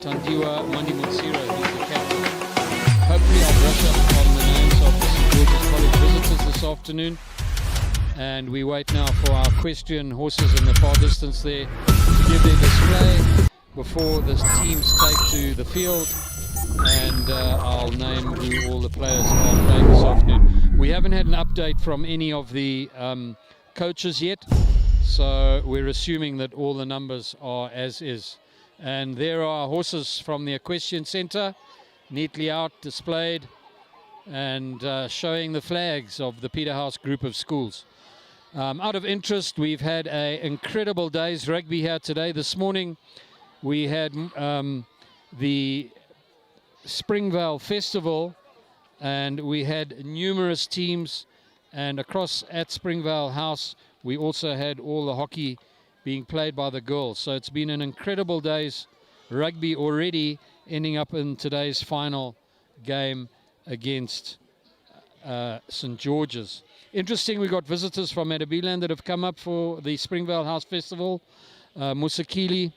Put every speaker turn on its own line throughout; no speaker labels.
Tandiwa Mandimutsira, he's the captain. Hopefully I'll brush up on the names of the St. George's College visitors this afternoon. And we wait now for our equestrian horses in the far distance there to give their display before the teams take to the field. And I'll name who all the players are playing this afternoon. We haven't had an update from any of the coaches yet, so we're assuming that all the numbers are as is. And there are horses from the equestrian centre, neatly out, displayed, and showing the flags of the Peterhouse group of schools. Out of interest, we've had an incredible day's rugby here today. This morning we had the Springvale Festival, and we had numerous teams, and across at Springvale House we also had all the hockey being played by the girls. So it's been an incredible day's rugby already, ending up in today's final game against St. George's. Interesting, we got visitors from Madabiland that have come up for the Springvale House Festival. Musakili,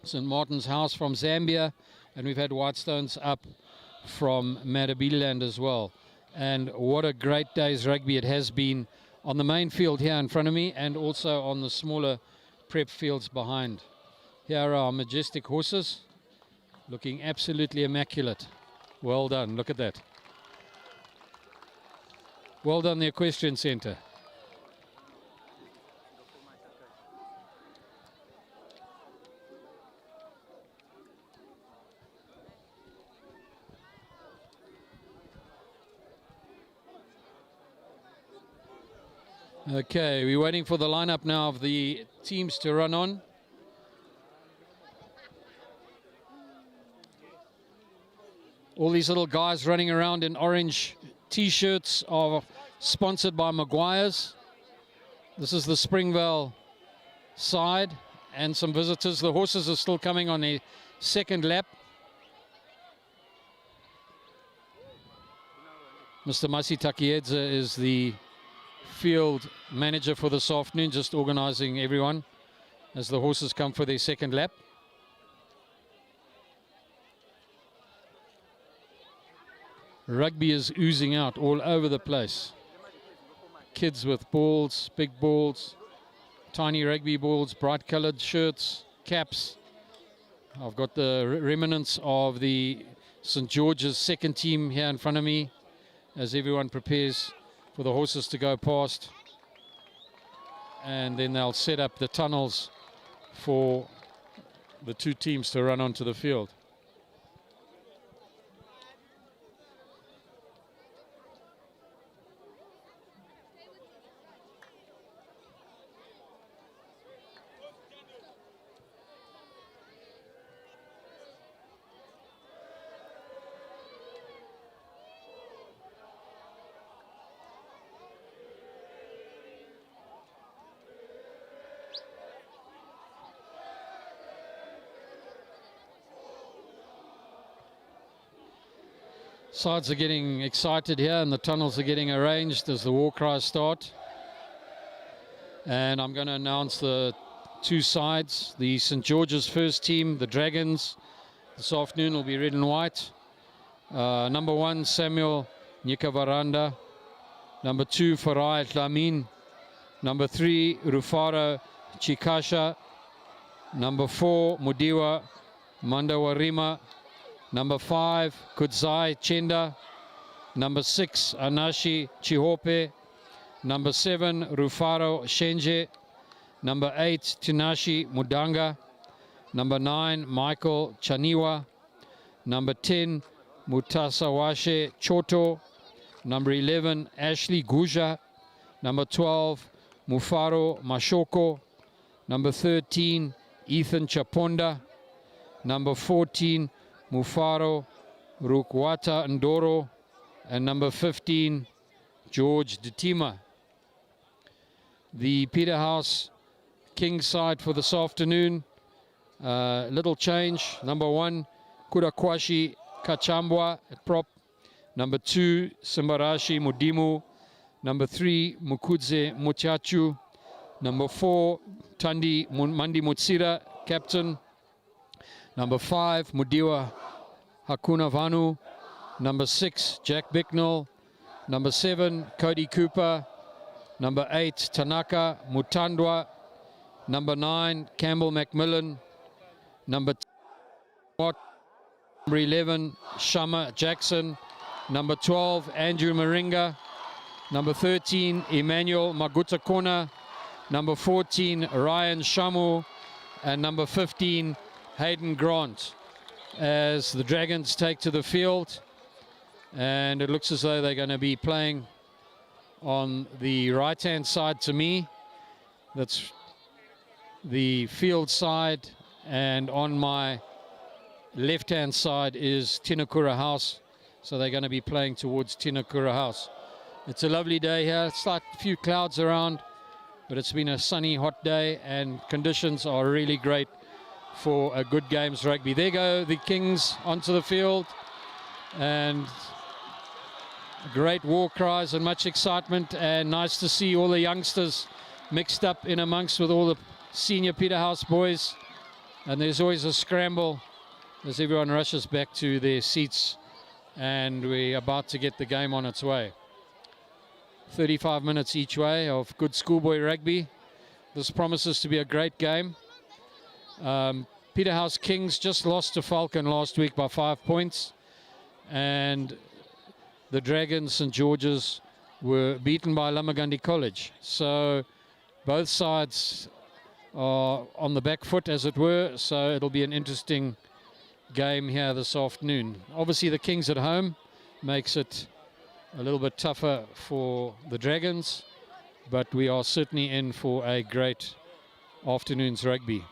St. Martin's House from Zambia, and we've had Whitestones up from Madabiland as well. And what a great day's rugby it has been on the main field here in front of me, and also on the smaller prep fields behind. Here are our majestic horses, looking absolutely immaculate. Well done, look at that. Well done, the Equestrian Centre. Okay, we're waiting for the lineup now of the teams to run on. All these little guys running around in orange t-shirts are sponsored by Maguire's. This is the Springvale side, and some visitors. The horses are still coming on their second lap. Mr. Masi Takiedza is the field manager for this afternoon, just organizing everyone as the horses come for their second lap. Rugby is oozing out all over the place. Kids with balls, big balls, tiny rugby balls, bright colored shirts, caps. I've got the remnants of the St. George's second team here in front of me as everyone prepares for the horses to go past, and then they'll set up the tunnels for the two teams to run onto the field. Sides are getting excited here, and the tunnels are getting arranged as the war cries start. And I'm going to announce the two sides. The St. George's first team, the Dragons, this afternoon will be red and white. Number 1, Samuel Nyikavaranda. Number 2, Farai Tlamin. Number 3, Rufaro Chikasha. Number 4, Mudiwa Mandawarima. Number 5, Kudzai Chenda. Number 6, Anashi Chihope. Number 7, Rufaro Shenje. Number 8, Tinashi Mudanga. Number 9, Michael Chaniwa. Number 10, Mutasawashe Choto. Number 11, Ashley Guja. Number 12, Mufaro Mashoko. Number 13, Ethan Chaponda. Number 14, Mufaro Rukwata Ndoro, and number 15, George Ditima. The Peterhouse King side for this afternoon, little change. Number 1, Kurakwashi Kachambwa at prop. Number 2, Simbarashi Mudimu. Number 3, Mukudze Muchachu. Number 4, Mandi Mutsira, captain. Number 5, Mudiwa Hakunavanu. Number 6, Jack Bicknell. Number 7, Cody Cooper. Number 8, Tanaka Mutandwa. Number 9, Campbell Macmillan. Number 10, Watt. Number 11, Shama Jackson. Number 12, Andrew Moringa. Number 13, Emmanuel Magutakona. Number 14, Ryan Shamu. And number 15, Hayden Grant. As the Dragons take to the field. And it looks as though they're going to be playing on the right-hand side to me. That's the field side. And on my left-hand side is Tinakura House. So they're going to be playing towards Tinakura House. It's a lovely day here. It's like a few clouds around, but it's been a sunny, hot day, and conditions are really great for a good games rugby. There go the Kings onto the field, and great war cries and much excitement, and nice to see all the youngsters mixed up in amongst with all the senior Peterhouse boys. And there's always a scramble as everyone rushes back to their seats, and we're about to get the game on its way. 35 minutes each way of good schoolboy rugby. This promises to be a great game. Peterhouse Kings just lost to Falcon last week by 5 points, and the Dragons St. George's were beaten by Lamagandi College. So both sides are on the back foot, as it were, so it'll be an interesting game here this afternoon. Obviously the Kings at home makes it a little bit tougher for the Dragons, but we are certainly in for a great afternoon's rugby.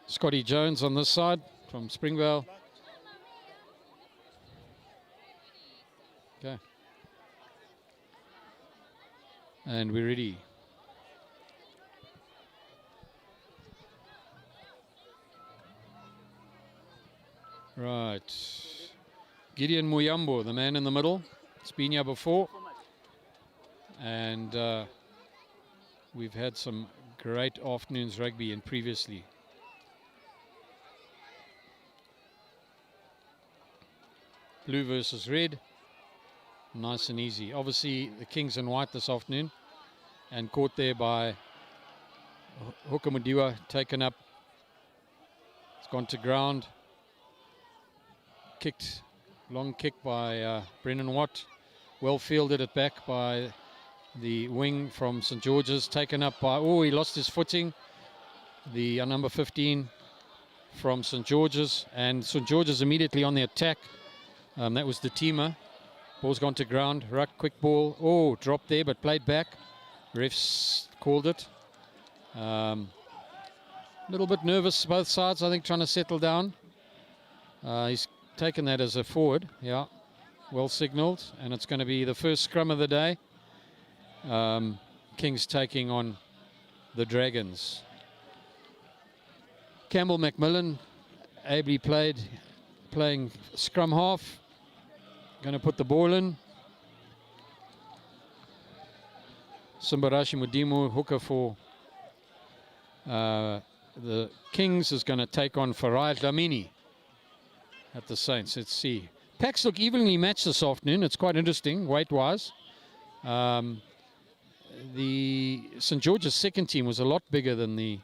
Scotty Jones on this side from Springvale. Okay. And we're ready. Right. Gideon Muyambo, the man in the middle. It's been here before. And we've had some great afternoons rugby in previously. Blue versus red. Nice and easy. Obviously the Kings in white this afternoon, and caught there by Hooker Mudiwa, taken up. It's gone to ground. Kicked, long kick by Brendan Watt. Well fielded it back by the wing from St. George's. Taken up by, oh, he lost his footing. The number 15 from St. George's, and St. George's immediately on the attack. That was the teamer. Ball's gone to ground. Ruck, quick ball. Oh, dropped there, but played back. Refs called it. A little bit nervous, both sides, I think, trying to settle down. He's taken that as a forward. Yeah, well signalled. And it's going to be the first scrum of the day. Kings taking on the Dragons. Campbell Macmillan ably playing scrum half. Going to put the ball in. Simbarashi Mudimu, hooker for the Kings, is going to take on Farai Dlamini at the Saints. Let's see. Packs look evenly matched this afternoon. It's quite interesting, weight-wise. The St. George's second team was a lot bigger than the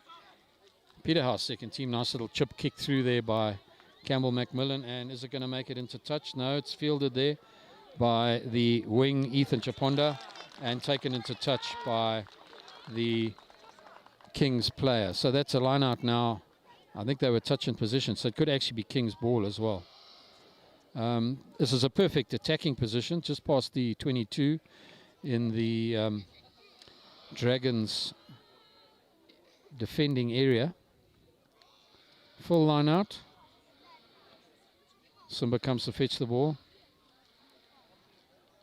Peterhouse second team. Nice little chip kick through there by Campbell Macmillan, and is it going to make it into touch? No, it's fielded there by the wing Ethan Chaponda and taken into touch by the Kings player. So that's a line out now. I think they were touch in position, so it could actually be Kings ball as well. This is a perfect attacking position, just past the 22 in the Dragons defending area. Full line out. Simba comes to fetch the ball.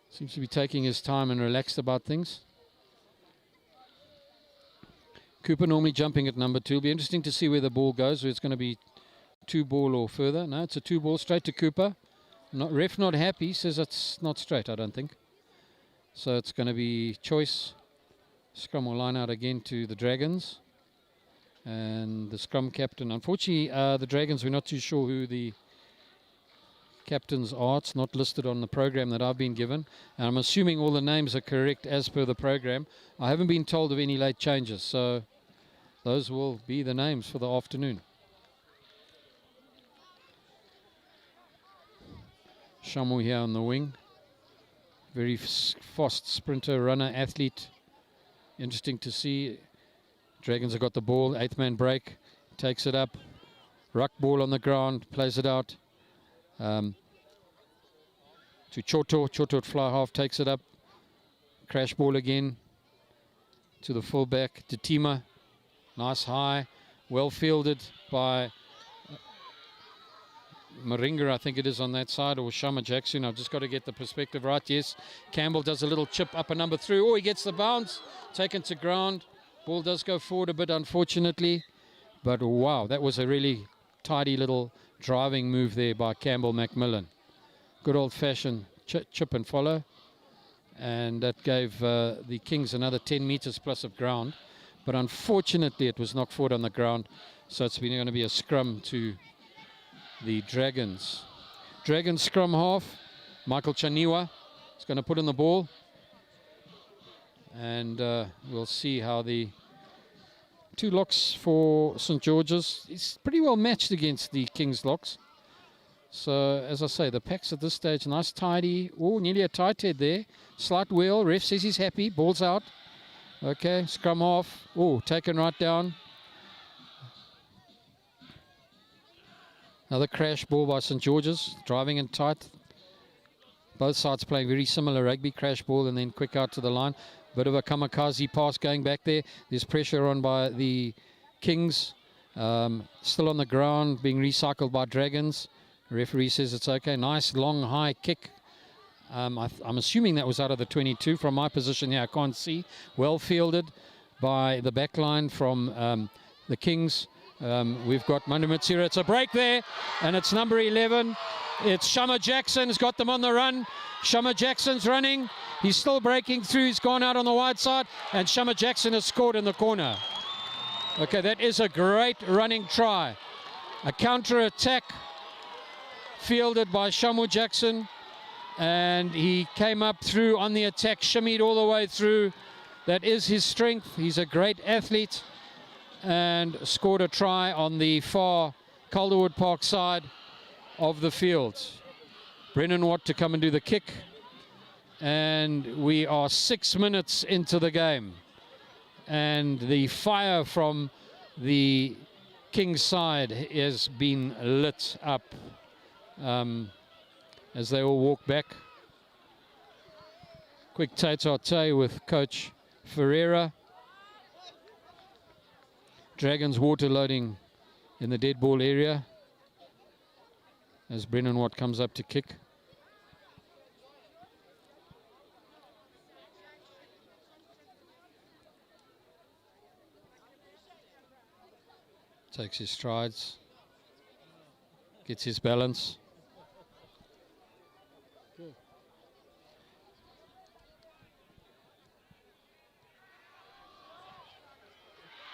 Seems to be taking his time and relaxed about things. Cooper normally jumping at number 2. It'll be interesting to see where the ball goes, whether it's going to be 2 ball or further. No, it's a 2 ball straight to Cooper. Ref not happy, says it's not straight, I don't think. So it's going to be choice Scrum will line out again to the Dragons. And the scrum captain, unfortunately, the Dragons, we're not too sure who the captains are. It's not listed on the program that I've been given. And I'm assuming all the names are correct as per the program. I haven't been told of any late changes, so those will be the names for the afternoon. Shamu here on the wing. Very fast sprinter, runner, athlete. Interesting to see. Dragons have got the ball. 8th man break. Takes it up. Ruck ball on the ground. Plays it out. To Choto. Choto at fly half. Takes it up. Crash ball again. To the fullback. To Tima. Nice high. Well fielded by Moringa, I think it is on that side, or Shama Jackson. I've just got to get the perspective right. Yes, Campbell does a little chip up and number through. Oh, he gets the bounce. Taken to ground. Ball does go forward a bit, unfortunately. But wow, that was a really tidy little driving move there by Campbell Macmillan. Good old-fashioned chip and follow. And that gave the Kings another 10 metres plus of ground. But unfortunately, it was knocked forward on the ground. So it's going to be a scrum to the Dragons. Dragons scrum half. Michael Chaniwa is going to put in the ball. And we'll see how the two locks for St. George's is pretty well matched against the Kings locks. So, as I say, the packs at this stage, nice tidy. Oh, nearly a tight head there. Slight wheel. Ref says he's happy. Ball's out. Okay, scrum half. Oh, taken right down. Another crash ball by St. George's, driving in tight. Both sides playing very similar rugby. Crash ball and then quick out to the line. Bit of a kamikaze pass going back there. There's pressure on by the Kings. Still on the ground, being recycled by Dragons. The referee says it's okay. Nice long high kick. I'm assuming that was out of the 22. From my position here, I can't see. Well fielded by the back line from the Kings. We've got Manu Matsira. It's a break there, and it's number 11. It's Shama Jackson. He's got them on the run. Shama Jackson's running. He's still breaking through. He's gone out on the wide side, and Shama Jackson has scored in the corner. Okay, that is a great running try. A counter-attack fielded by Shamu Jackson, and he came up through on the attack, shimmied all the way through. That is his strength. He's a great athlete. And scored a try on the far Calderwood Park side of the field. Brennan Watt to come and do the kick. And we are 6 minutes into the game. And the fire from the Kings side has been lit up as they all walk back. Quick tete-a-tete with Coach Ferreira. Dragons water loading in the dead ball area as Brennan Watt comes up to kick. Takes his strides, gets his balance.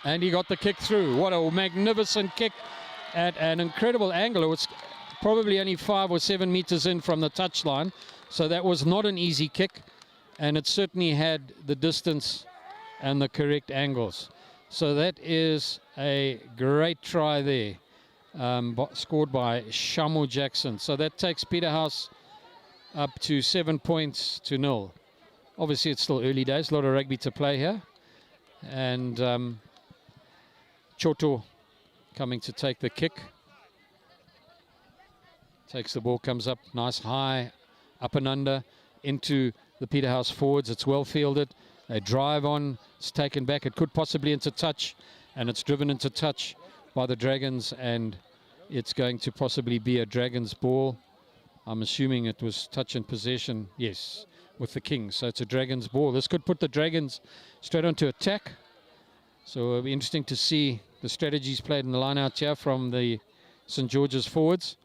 And he got the kick through. What a magnificent kick at an incredible angle. It was probably only 5 or 7 meters in from the touchline. So that was not an easy kick. And it certainly had the distance and the correct angles. So that is a great try there, scored by Shamu Jackson. So that takes Peterhouse up to 7 points to 0. Obviously, it's still early days. A lot of rugby to play here. And Choto coming to take the kick. Takes the ball, comes up, nice high, up and under, into the Peterhouse forwards. It's well fielded. They drive on, it's taken back. It could possibly into touch, and it's driven into touch by the Dragons, and it's going to possibly be a Dragons ball. I'm assuming it was touch and possession, yes, with the Kings. So it's a Dragons ball. This could put the Dragons straight onto attack. So it'll be interesting to see the strategies played in the line out here from the St. George's forwards.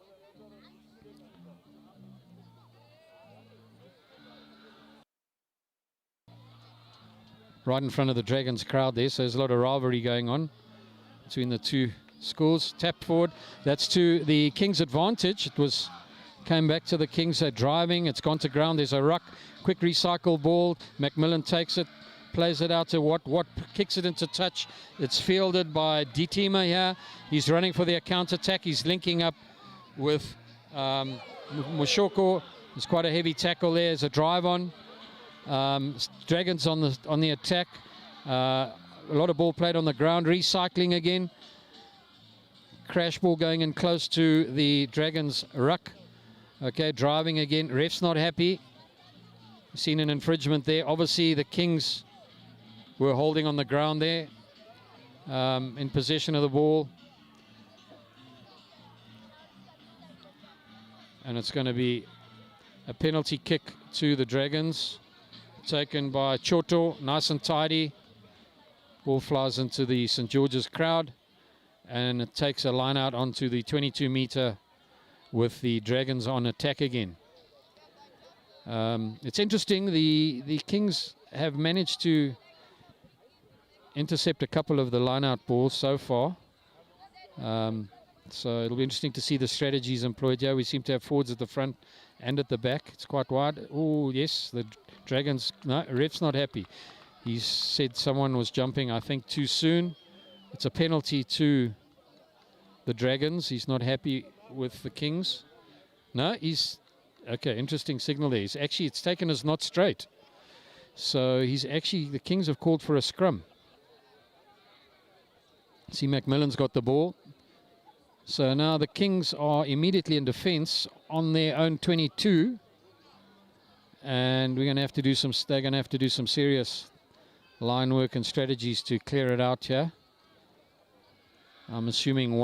right in front of the Dragons crowd there. So there's a lot of rivalry going on between the two schools. Tap forward. That's to the Kings' advantage. Came back to the Kings. They're driving. It's gone to ground. There's a ruck. Quick recycle ball. Macmillan takes it. Plays it out to Watt kicks it into touch. It's fielded by Ditima here. He's running for their counter-attack. He's linking up with Moshoko. There's quite a heavy tackle there. There's a drive on. Dragons on the attack. A lot of ball played on the ground. Recycling again. Crash ball going in close to the Dragons ruck. Okay, driving again. Ref's not happy. Seen an infringement there. Obviously the Kings were holding on the ground there, in possession of the ball. And it's going to be a penalty kick to the Dragons, taken by Choto. Nice and tidy. Ball flies into the St. George's crowd, and it takes a line out onto the 22-meter with the Dragons on attack again. It's interesting, the Kings have managed to intercept a couple of the line-out balls so far. So it'll be interesting to see the strategies employed here. We seem to have forwards at the front and at the back. It's quite wide. Oh, yes, the Dragons, no, ref's not happy. He said someone was jumping, I think, too soon. It's a penalty to the Dragons. He's not happy with the Kings. No, he's... Okay, interesting signal there. It's taken as not straight. So the Kings have called for a scrum. See, Macmillan's got the ball. So now the Kings are immediately in defense on their own 22. And they're going to have to do some serious line work and strategies to clear it out here. I'm assuming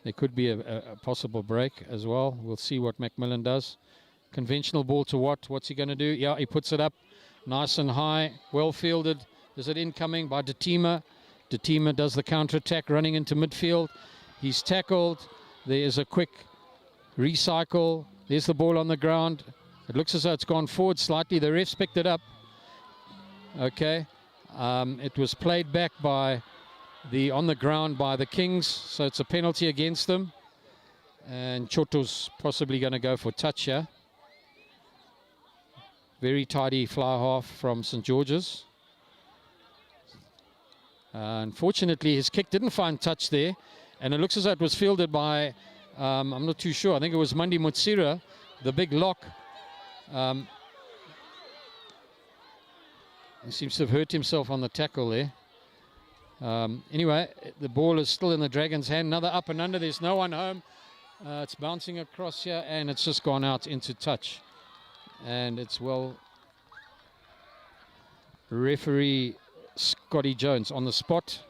there could be a possible break as well. We'll see what Macmillan does. Conventional ball to Watt. What's he going to do? Yeah, he puts it up nice and high. Well fielded. Is it incoming by Ditima? Ditima does the counter-attack, running into midfield. He's tackled. There's a quick recycle. There's the ball on the ground. It looks as though it's gone forward slightly. The ref's picked it up. Okay. It was played back on the ground by the Kings, so it's a penalty against them. And Choto's possibly going to go for touch here. Very tidy fly half from St. George's. Unfortunately, his kick didn't find touch there, and it looks as though it was fielded by, I'm not too sure, I think it was Mandi Mutsira, the big lock. He seems to have hurt himself on the tackle there. Anyway, the ball is still in the Dragons' hand. Another up and under. There's no one home. It's bouncing across here, and it's just gone out into touch. And it's referee Scotty Jones on the spot,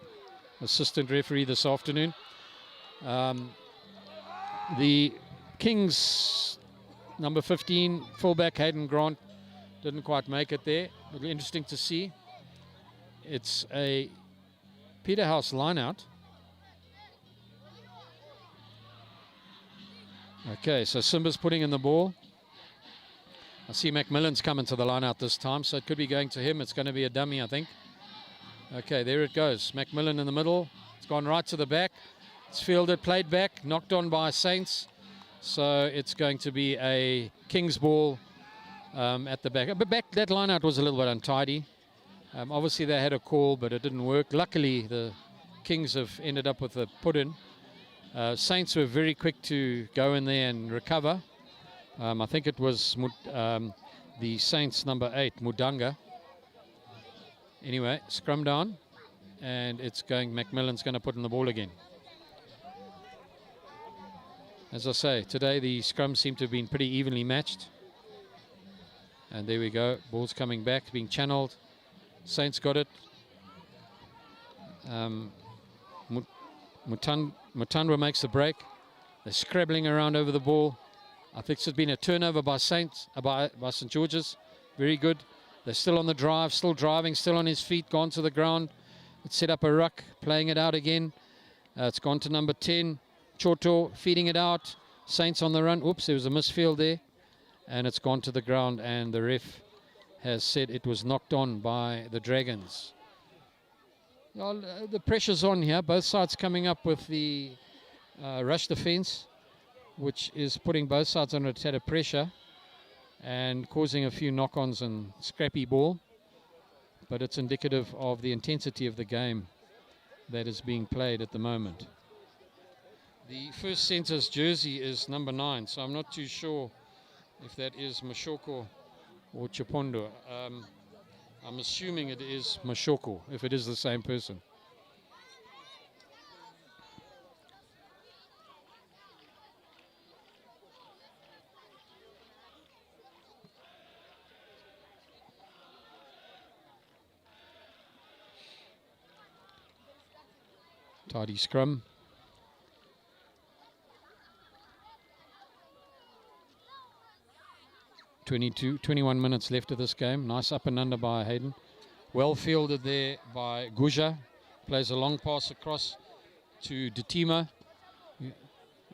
assistant referee this afternoon. The Kings, number 15, fullback Hayden Grant, didn't quite make it there. It'll be interesting to see. It's a Peterhouse line-out. Okay, so Simba's putting in the ball. I see Macmillan's coming to the line-out this time, so it could be going to him. It's going to be a dummy, I think. Okay, there it goes. Macmillan in the middle. It's gone right to the back. It's fielded, played back, knocked on by Saints. So it's going to be a Kings ball at the back. But that line-out was a little bit untidy. Obviously they had a call, but it didn't work. Luckily, the Kings have ended up with a put-in. Saints were very quick to go in there and recover. I think it was the Saints number 8, Mudanga. Anyway, scrum down, and it's going. Macmillan's going to put in the ball again. As I say, today the scrums seem to have been pretty evenly matched. And there we go. Ball's coming back, being channeled. Saints got it. Mutandwa makes the break. They're scrabbling around over the ball. I think it's been a turnover by Saints, by St. George's. Very good. They're still on the drive, still driving, still on his feet, gone to the ground. It's set up a ruck, playing it out again. It's gone to number 10. Choto feeding it out. Saints on the run. Oops, there was a misfield there. And it's gone to the ground, and the ref has said it was knocked on by the Dragons. Well, the pressure's on here. Both sides coming up with the rush defense, which is putting both sides under a tad of pressure and causing a few knock-ons and scrappy ball. But it's indicative of the intensity of the game that is being played at the moment. The first centre's jersey is number 9, so I'm not too sure if that is Mashoko or Chipondo. I'm assuming it is Mashoko, if it is the same person. Tidy scrum. .22, 21 minutes left of this game. Nice up and under by Hayden. Well fielded there by Guja. Plays a long pass across to Ditima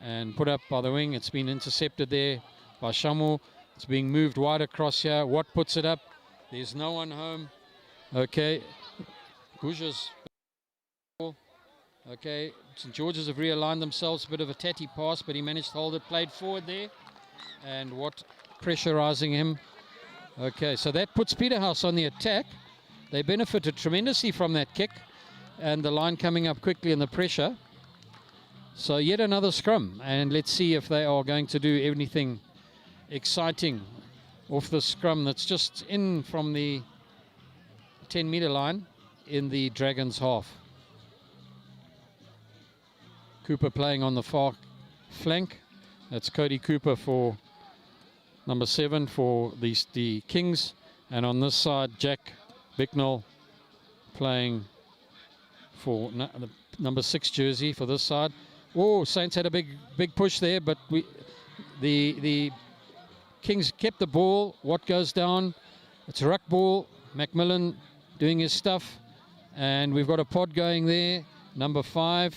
and put up by the wing. It's been intercepted there by Shamu. It's being moved wide across here. Watt puts it up. There's no one home. Okay. Guja's. Okay. St. George's have realigned themselves. A bit of a tatty pass, but he managed to hold it. Played forward there. And Watt pressurizing him. Okay, so that puts Peterhouse on the attack. They benefited tremendously from that kick and the line coming up quickly in the pressure. So yet another scrum, and let's see if they are going to do anything exciting off the scrum that's just in from the 10-meter line in the Dragons half. Cooper playing on the far flank. That's Cody Cooper for number 7 for the Kings, and on this side Jack Bicknell playing for the number 6 jersey for this side. Oh, Saints had a big push there, but the Kings kept the ball. What goes down? It's a ruck ball. Macmillan doing his stuff, and we've got a pod going there. Number 5,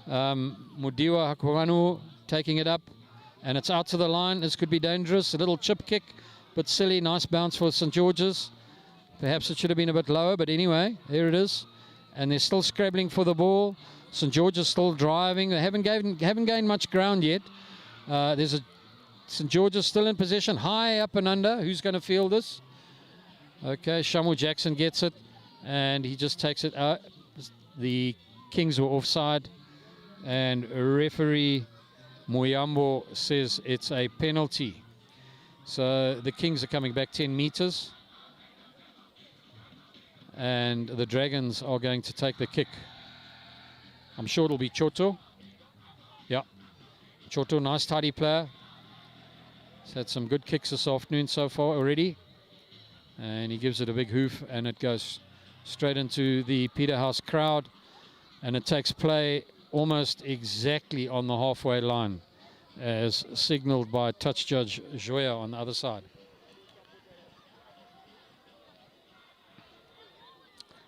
Mudiwa Hakuhanu taking it up. And it's out to the line. This could be dangerous. A little chip kick, but silly. Nice bounce for St. George's. Perhaps it should have been a bit lower, but anyway, there it is. And they're still scrabbling for the ball. St. George's still driving. They haven't gained much ground yet. There's a St. George's still in possession. High up and under. Who's going to field this? Okay, Shamu Jackson gets it, and he just takes it out. The Kings were offside, and referee Moyambo says it's a penalty. So the Kings are coming back 10 meters. And the Dragons are going to take the kick. I'm sure it'll be Choto. Yeah. Choto, nice tidy player. He's had some good kicks this afternoon so far already. And he gives it a big hoof, and it goes straight into the Peterhouse crowd. And it takes play almost exactly on the halfway line, as signaled by touch judge Joya on the other side.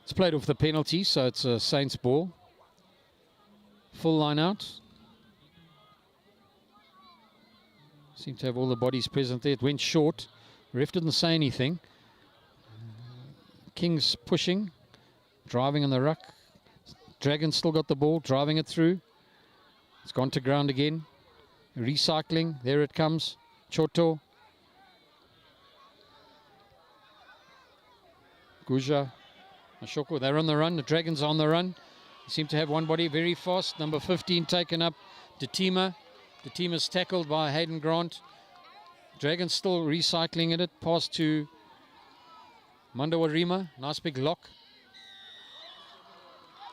It's played off the penalty, so it's a Saints ball. Full line out. Seem to have all the bodies present there. It went short. Ref didn't say anything. Kings pushing, driving on the ruck. Dragons still got the ball, driving it through. It's gone to ground again. Recycling, there it comes. Choto. Guja. Mashoko, they're on the run. The Dragons are on the run. They seem to have one body very fast. Number 15 taken up. Ditima. Ditima's tackled by Hayden Grant. Dragons still recycling it. Pass to Mandawarima. Nice big lock.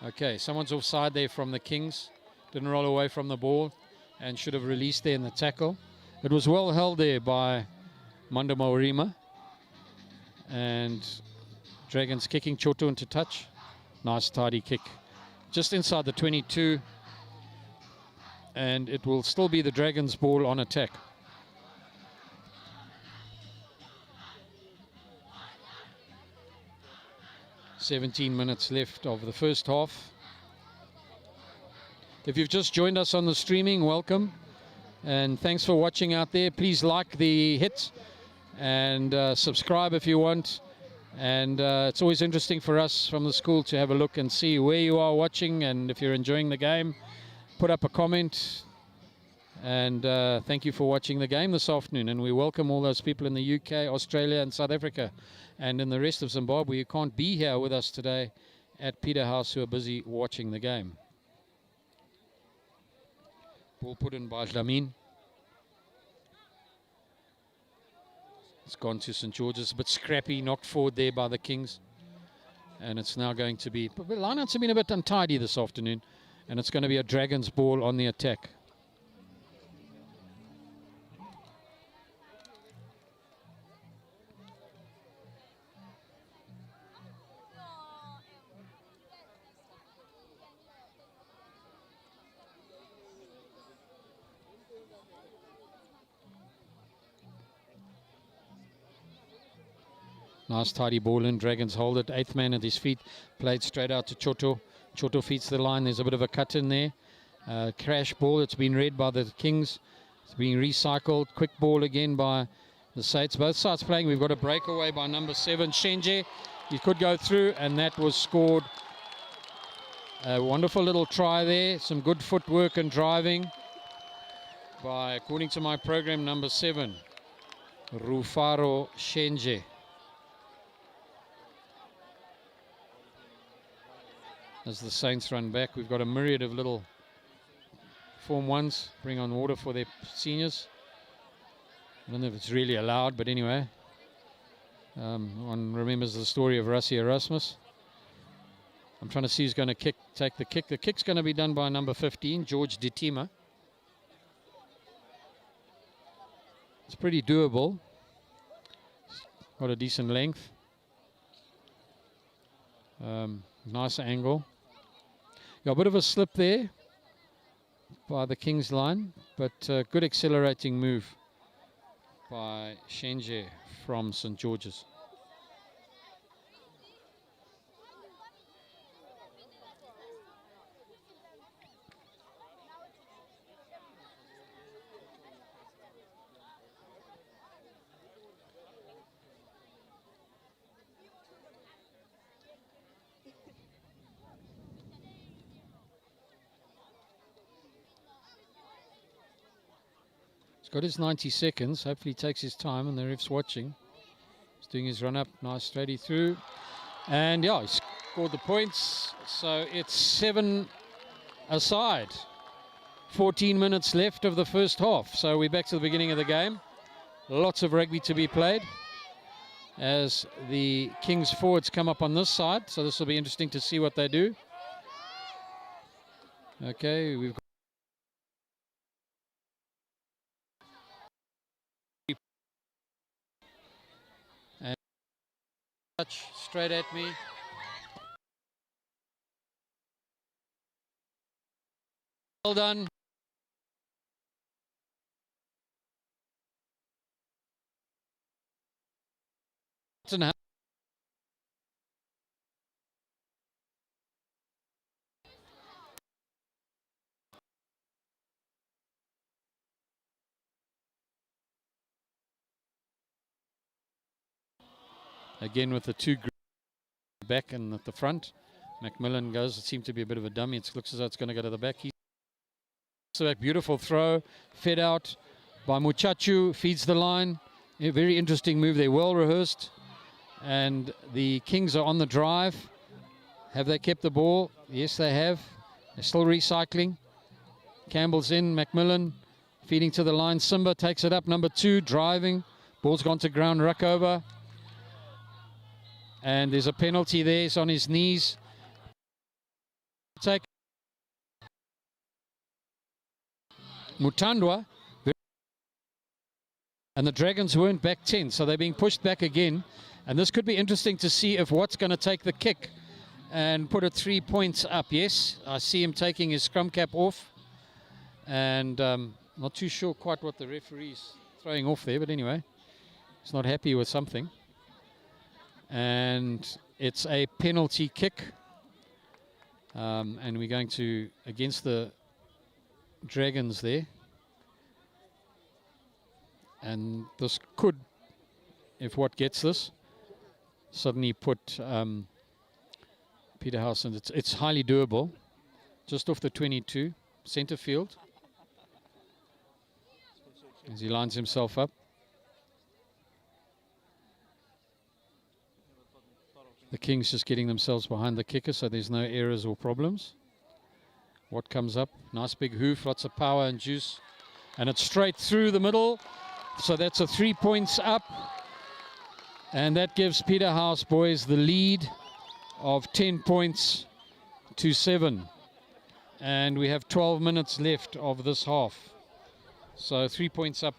Okay, someone's offside there from the Kings. Didn't roll away from the ball and should have released there in the tackle. It was well held there by Mandawarima. And Dragons kicking Choto into touch. Nice tidy kick. Just inside the 22. And it will still be the Dragons ball on attack. .17 minutes left of the first half. If you've just joined us on the streaming, welcome. And thanks for watching out there. Please like the hit and subscribe if you want. And it's always interesting for us from the school to have a look and see where you are watching, and if you're enjoying the game, put up a comment. And thank you for watching the game this afternoon, and we welcome all those people in the UK, Australia and South Africa and in the rest of Zimbabwe who can't be here with us today at Peterhouse, who are busy watching the game. Ball put in by Lamin. It's gone to St. George's, a bit scrappy, knocked forward there by the Kings. And it's now going to be, but the lineouts have been a bit untidy this afternoon, and it's going to be a Dragons ball on the attack. Nice tidy ball in. Dragons hold it. 8th man at his feet. Played straight out to Choto. Choto feeds the line. There's a bit of a cut in there. Crash ball. It's been read by the Kings. It's being recycled. Quick ball again by the Saints. Both sides playing. We've got a breakaway by number 7, Shenje. He could go through, and that was scored. A wonderful little try there. Some good footwork and driving by, according to my program, number 7, Rufaro Shenje. As the Saints run back, we've got a myriad of little Form 1s bring on water for their seniors. I don't know if it's really allowed, but anyway. One remembers the story of Rassie Erasmus. I'm trying to see who's going to take the kick. The kick's going to be done by number 15, George Ditima. It's pretty doable. It's got a decent length. Nice angle. Got a bit of a slip there by the Kings line, but good accelerating move by Shenje from St. George's. Got his 90 seconds. Hopefully he takes his time, and the ref's watching. He's doing his run up. Nice straighty through. And yeah, he scored the points. So it's 7 aside. 14 minutes left of the first half. So we're back to the beginning of the game. Lots of rugby to be played as the Kings forwards come up on this side. So this will be interesting to see what they do. Okay, we've got touch straight at me. Well done. Again with the two back and at the front. Macmillan goes, it seemed to be a bit of a dummy. It looks as though it's going to go to the back. So a beautiful throw, fed out by Muchachu, feeds the line. A very interesting move there, well rehearsed. And the Kings are on the drive. Have they kept the ball? Yes, they have. They're still recycling. Campbell's in, Macmillan feeding to the line. Simba takes it up, number 2, driving. Ball's gone to ground, ruck over. And there's a penalty there. He's on his knees. Take Mutandwa. And the Dragons weren't back 10, so they're being pushed back again. And this could be interesting to see if Watt's going to take the kick and put it 3 points up. Yes, I see him taking his scrum cap off. And not too sure quite what the referee's throwing off there, but anyway, he's not happy with something. And it's a penalty kick. And we're going to, against the Dragons there. And this could if what gets this. Suddenly put Peterhouse, and it's highly doable. Just off the 22, centre field. As he lines himself up. The Kings just getting themselves behind the kicker, so there's no errors or problems. What comes up? Nice big hoof, lots of power and juice. And it's straight through the middle. So that's a 3 points up. And that gives Peterhouse boys the lead of 10 points to 7. And we have 12 minutes left of this half. So 3 points up.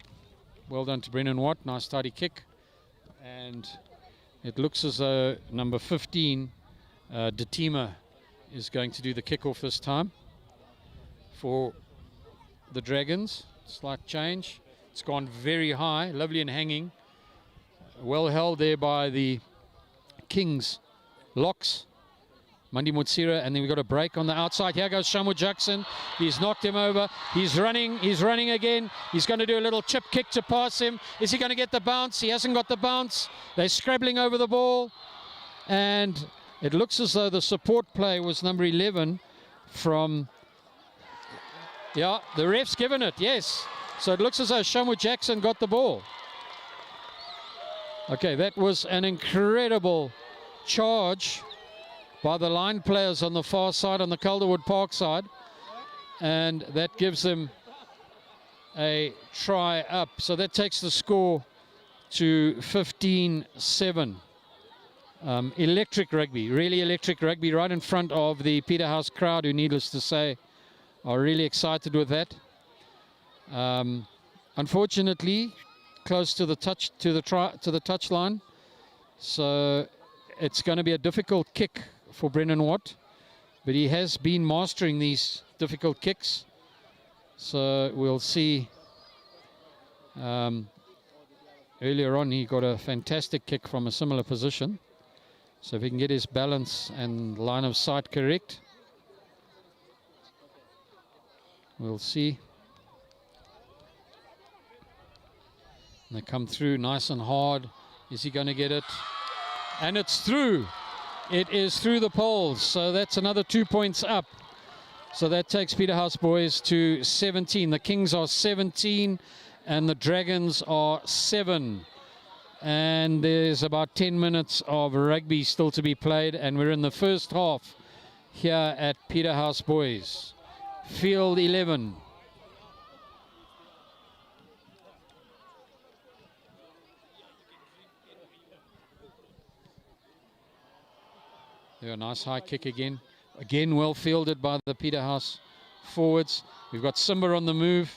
Well done to Brennan Watt. Nice tidy kick. And it looks as though number 15, Detima, is going to do the kickoff this time for the Dragons. Slight change. It's gone very high, lovely and hanging. Well held there by the Kings locks. Mandi Mutsira, and then we've got a break on the outside. Here goes Shamu Jackson. He's knocked him over. He's running again. He's going to do a little chip kick to pass him. Is he going to get the bounce? He hasn't got the bounce. They're scrabbling over the ball. And it looks as though the support play was number 11 from... Yeah, the ref's given it, yes. So it looks as though Shamu Jackson got the ball. Okay, that was an incredible charge by the line players on the far side, on the Calderwood Park side. And that gives them a try up. So that takes the score to 15-7. Electric rugby, really electric rugby, right in front of the Peterhouse crowd, who, needless to say, are really excited with that. Unfortunately, close to the touch line, so it's going to be a difficult kick for Brennan Watt, but he has been mastering these difficult kicks. So we'll see. Earlier on, he got a fantastic kick from a similar position. So if he can get his balance and line of sight correct, we'll see. And they come through nice and hard. Is he going to get it? And it's through. It is through the poles. So that's another 2 points up. So that takes Peterhouse boys to 17. The Kings are 17 and the Dragons are 7. And there's about 10 minutes of rugby still to be played. And we're in the first half here at Peterhouse boys. Field 11. There, a nice high kick again. Again, well fielded by the Peterhouse forwards. We've got Simba on the move.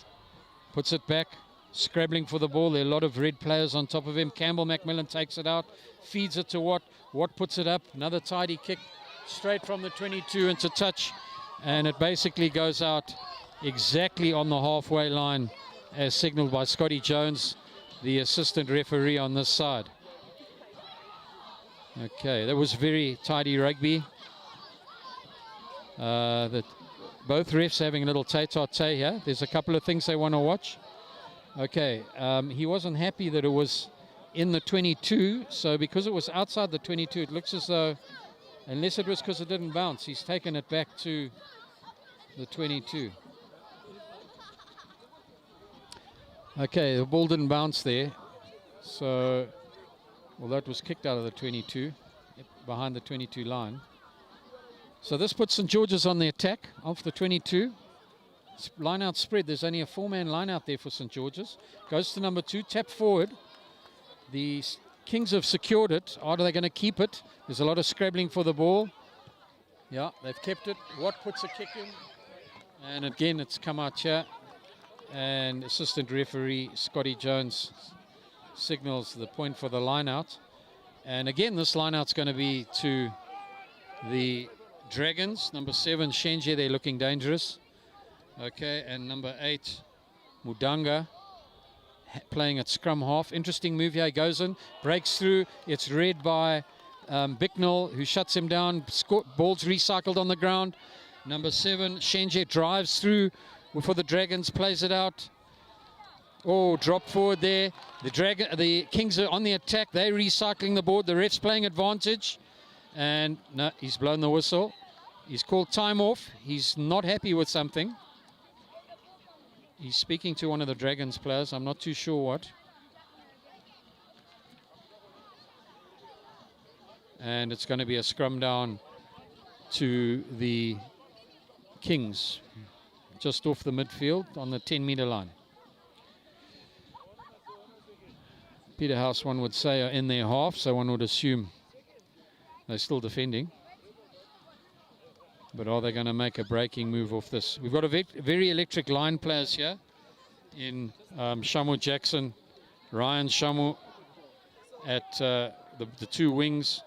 Puts it back. Scrabbling for the ball. There are a lot of red players on top of him. Campbell Macmillan takes it out. Feeds it to Watt. Watt puts it up. Another tidy kick. Straight from the 22 into touch. And it basically goes out exactly on the halfway line, as signaled by Scotty Jones, the assistant referee on this side. Okay, that was very tidy rugby. Both refs having a little tete-a-tete here. There's a couple of things they want to watch. Okay, he wasn't happy that it was in the 22, so because it was outside the 22, it looks as though, unless it was because it didn't bounce, he's taken it back to the 22. Okay, the ball didn't bounce there, so, well, that was kicked out of the 22, behind the 22 line. So this puts St. George's on the attack off the 22. Line out spread. There's only a 4-man line out there for St. George's. Goes to number 2, tap forward. The Kings have secured it. Are they going to keep it? There's a lot of scrabbling for the ball. Yeah, they've kept it. Watt puts a kick in. And again, it's come out here. And assistant referee Scotty Jones signals the point for the line out. And again, this line out's going to be to the Dragons. Number 7, Shenje, they're looking dangerous. Okay, and number 8, Mudanga, playing at scrum half. Interesting move here. He goes in, breaks through. It's read by Bicknell, who shuts him down. Ball's recycled on the ground. Number 7, Shenje, drives through for the Dragons, plays it out. Oh, drop forward there. The Kings are on the attack. They're recycling the board. The ref's playing advantage. And no, he's blown the whistle. He's called time off. He's not happy with something. He's speaking to one of the Dragons players. I'm not too sure what. And it's going to be a scrum down to the Kings, just off the midfield on the 10-meter line. Peterhouse, one would say, are in their half, so one would assume they're still defending. But are they going to make a breaking move off this? We've got a very electric line players here in Shamu Jackson, Ryan Shamu at the two wings,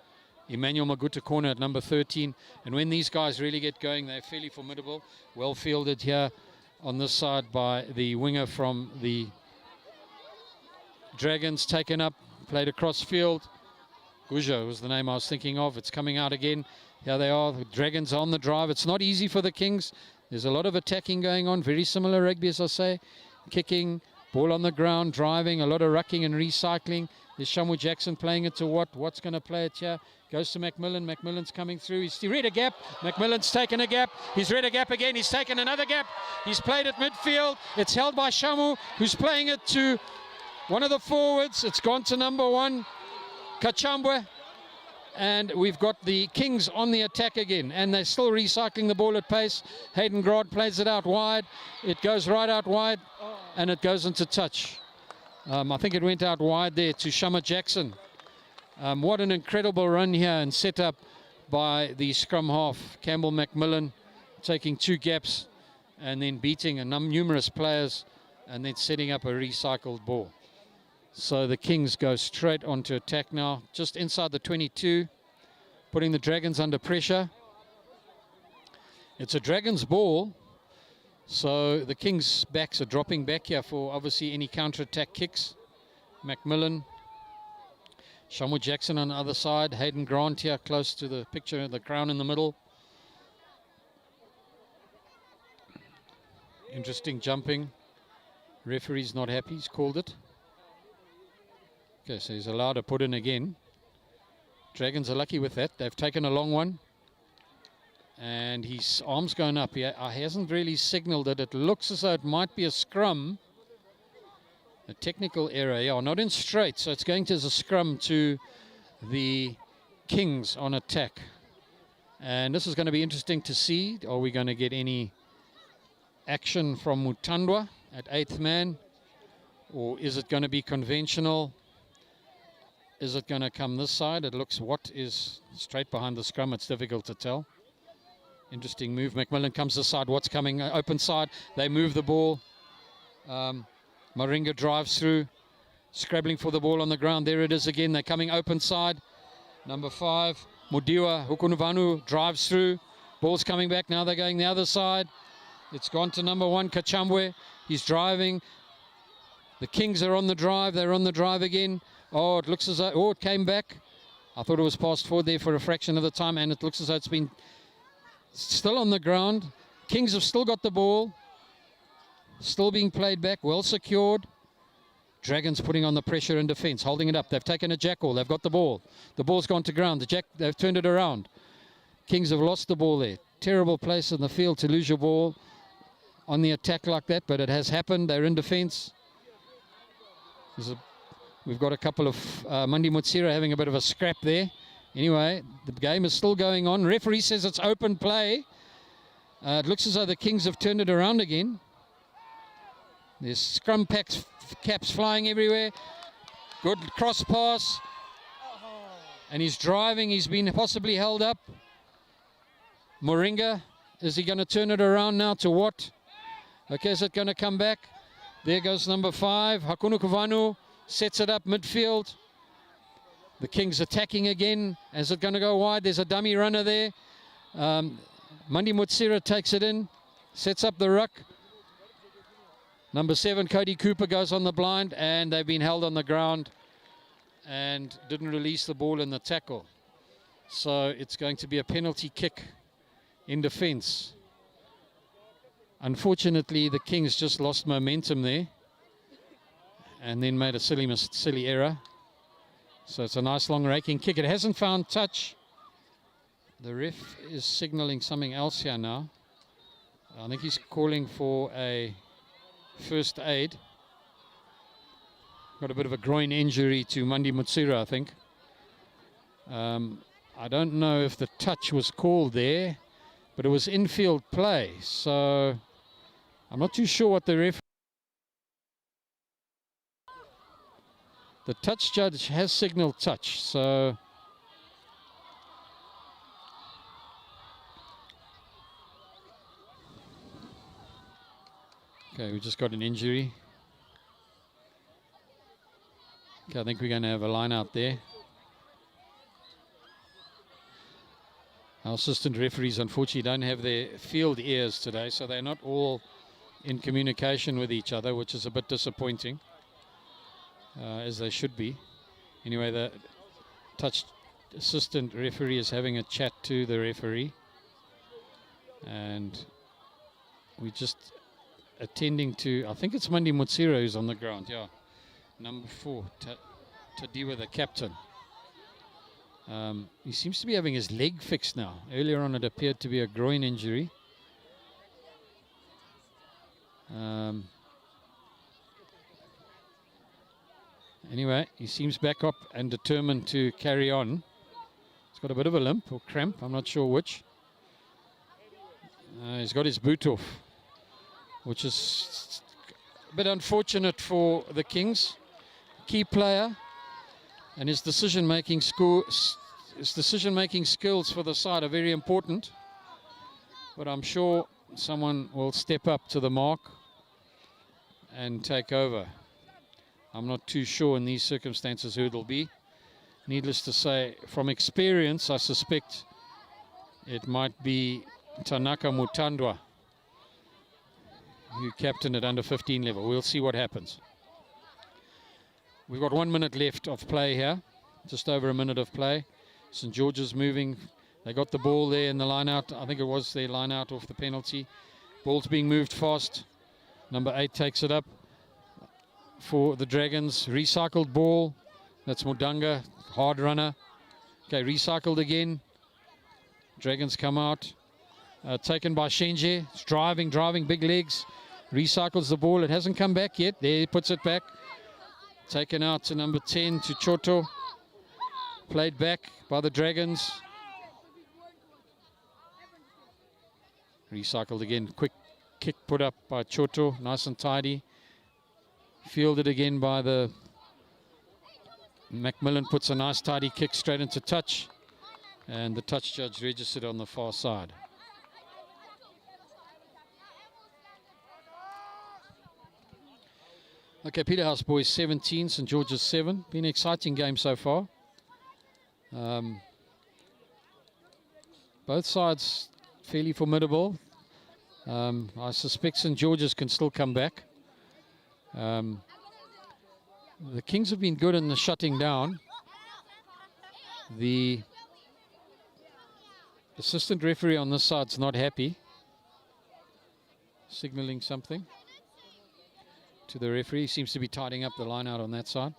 Emmanuel Maguta corner at number 13. And when these guys really get going, they're fairly formidable. Well fielded here on this side by the winger from the Dragons, taken up, played across field. Guja was the name I was thinking of. It's coming out again. Here they are, the Dragons on the drive. It's not easy for the Kings. There's a lot of attacking going on. Very similar rugby, as I say. Kicking, ball on the ground, driving, a lot of rucking and recycling. There's Shamu Jackson playing it to What's going to play it here. Goes to Macmillan. Macmillan's coming through. He's read a gap. Macmillan's taken a gap. He's read a gap again. He's taken another gap. He's played it midfield. It's held by Shamu, who's playing it to one of the forwards. It's gone to number 1, Kachambwe. And we've got the Kings on the attack again, and they're still recycling the ball at pace. Hayden Grant plays it out wide. It goes right out wide, and it goes into touch. I think it went out wide there to Shama Jackson. What an incredible run here and set up by the scrum half, Campbell Macmillan, taking 2 gaps and then beating numerous players and then setting up a recycled ball. So the Kings go straight onto attack now, just inside the 22, putting the Dragons under pressure. It's a Dragons ball, so the Kings' backs are dropping back here for obviously any counter-attack kicks. Macmillan, Shamu Jackson on the other side, Hayden Grant here close to the picture, the crown in the middle. Interesting jumping. Referee's not happy, he's called it. Okay, so he's allowed to put in again. Dragons are lucky with that. They've taken a long one. And his arm's going up. He hasn't really signalled it. It looks as though it might be a scrum. A technical error. Yeah, not in straight. So it's going to as a scrum to the Kings on attack. And this is going to be interesting to see. Are we going to get any action from Mutandwa at 8th man? Or is it going to be conventional? Is it going to come this side? It looks what is straight behind the scrum. It's difficult to tell. Interesting move. Macmillan comes this side. What's coming? Open side. They move the ball. Moringa drives through. Scrabbling for the ball on the ground. There it is again. They're coming open side. Number 5. Mudiwa Hukunuvanu drives through. Ball's coming back. Now they're going the other side. It's gone to number 1, Kachambwe. He's driving. The Kings are on the drive. They're on the drive again. Oh, it looks as though... Oh, it came back. I thought it was passed forward there for a fraction of the time, and it looks as though it's been still on the ground. Kings have still got the ball. Still being played back. Well secured. Dragons putting on the pressure in defence, holding it up. They've taken a jackal. They've got the ball. The ball's gone to ground. They've turned it around. Kings have lost the ball there. Terrible place in the field to lose your ball on the attack like that, but it has happened. They're in defence. We've got a couple of Mandi Mutsira having a bit of a scrap there. Anyway, the game is still going on. Referee says it's open play. It looks as though the Kings have turned it around again. There's scrum caps flying everywhere. Good cross pass. And he's driving. He's been possibly held up. Moringa, is he going to turn it around now to what? Okay, is it going to come back? There goes number 5, Hakunu Kuvanu. Sets it up midfield. The Kings attacking again. Is it going to go wide? There's a dummy runner there. Mandi Mutsira takes it in. Sets up the ruck. Number 7, Cody Cooper, goes on the blind. And they've been held on the ground. And didn't release the ball in the tackle. So it's going to be a penalty kick in defence. Unfortunately, the Kings just lost momentum there. and then made a silly error. So it's a nice long raking kick. It hasn't found touch. The ref is signalling something else here now. I think he's calling for a first aid. Got a bit of a groin injury to Mandi Mutsira, I think. I don't know if the touch was called there, but it was infield play. So I'm not too sure what the ref... The touch judge has signaled touch, so... Okay, we just got an injury. Okay, I think we're going to have a line out there. Our assistant referees, unfortunately, don't have their field ears today, so they're not all in communication with each other, which is a bit disappointing, as they should be. Anyway, the touch assistant referee is having a chat to the referee, and we're just attending to, I think it's Mandi Mutsira who's on the ground, yeah. Number 4, Tadiwa, the captain. He seems to be having his leg fixed now. Earlier on it appeared to be a groin injury. Anyway, he seems back up and determined to carry on. He's got a bit of a limp or cramp, I'm not sure which. He's got his boot off, which is a bit unfortunate for the Kings. Key player, and his decision-making skills for the side are very important. But I'm sure someone will step up to the mark and take over. I'm not too sure in these circumstances who it'll be. Needless to say, from experience, I suspect it might be Tanaka Mutandwa, who captained at under 15 level. We'll see what happens. We've got 1 minute left of play here, just over a minute of play. St. George's moving. They got the ball there in the line out. I think it was their line out off the penalty. Ball's being moved fast. Number 8 takes it up for the Dragons. Recycled ball. That's Mudanga, hard runner. Okay, recycled again. Dragons come out. Taken by Shenje. It's driving, big legs. Recycles the ball. It hasn't come back yet. There, he puts it back. Taken out to number 10, to Choto. Played back by the Dragons. Recycled again. Quick kick put up by Choto. Nice and tidy. Fielded again by the... Macmillan puts a nice tidy kick straight into touch. And the touch judge registered on the far side. Okay, Peterhouse boys 17, St. George's 7. Been an exciting game so far. Both sides fairly formidable. I suspect St. George's can still come back. The Kings have been good in the shutting down. The assistant referee on this side's not happy. Signalling something to the referee. He seems to be tidying up the line out on that side.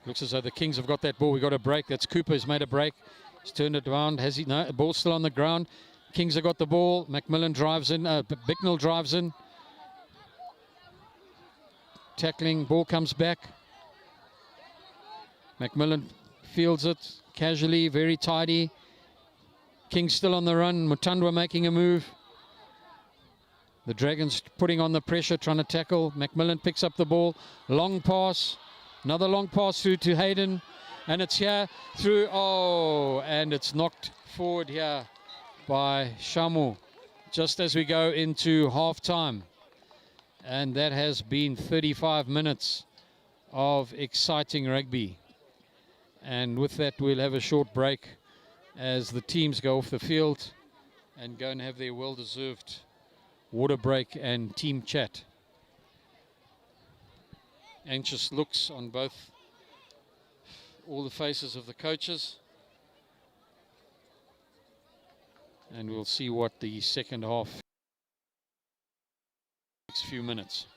Looks as though the Kings have got that ball. We got a break. That's Cooper who's made a break. He's turned it around. Has he? No, the ball's still on the ground. Kings have got the ball. Macmillan drives in. Bicknell drives in. Tackling. Ball comes back. Macmillan fields it casually, very tidy. Kings still on the run. Mutandwa making a move. The Dragons putting on the pressure, trying to tackle. Macmillan picks up the ball. Long pass. Another long pass through to Hayden. And it's here through. Oh, and it's knocked forward here by Shamu just as we go into half time. And that has been 35 minutes of exciting rugby. And with that, we'll have a short break as the teams go off the field and go and have their well-deserved water break and team chat. Anxious looks on all the faces of the coaches. And we'll see what the second half next few minutes.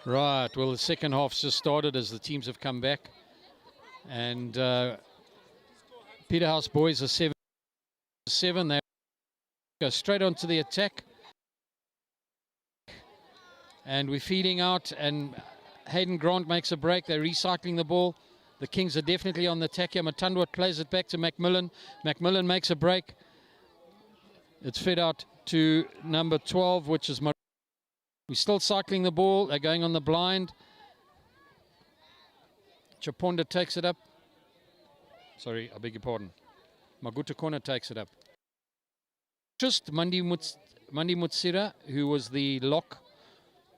Right, well, the second half's just started as the teams have come back. And Peterhouse boys are 7-7. They go straight onto the attack. And we're feeding out, and Hayden Grant makes a break. They're recycling the ball. The Kings are definitely on the attack here. Matandwa plays it back to Macmillan. Macmillan makes a break. It's fed out to number 12, which is We're still cycling the ball. They're going on the blind. Chaponda takes it up. Sorry, I beg your pardon. Maguta Kona takes it up. Just Mandi Mutsira, who was the lock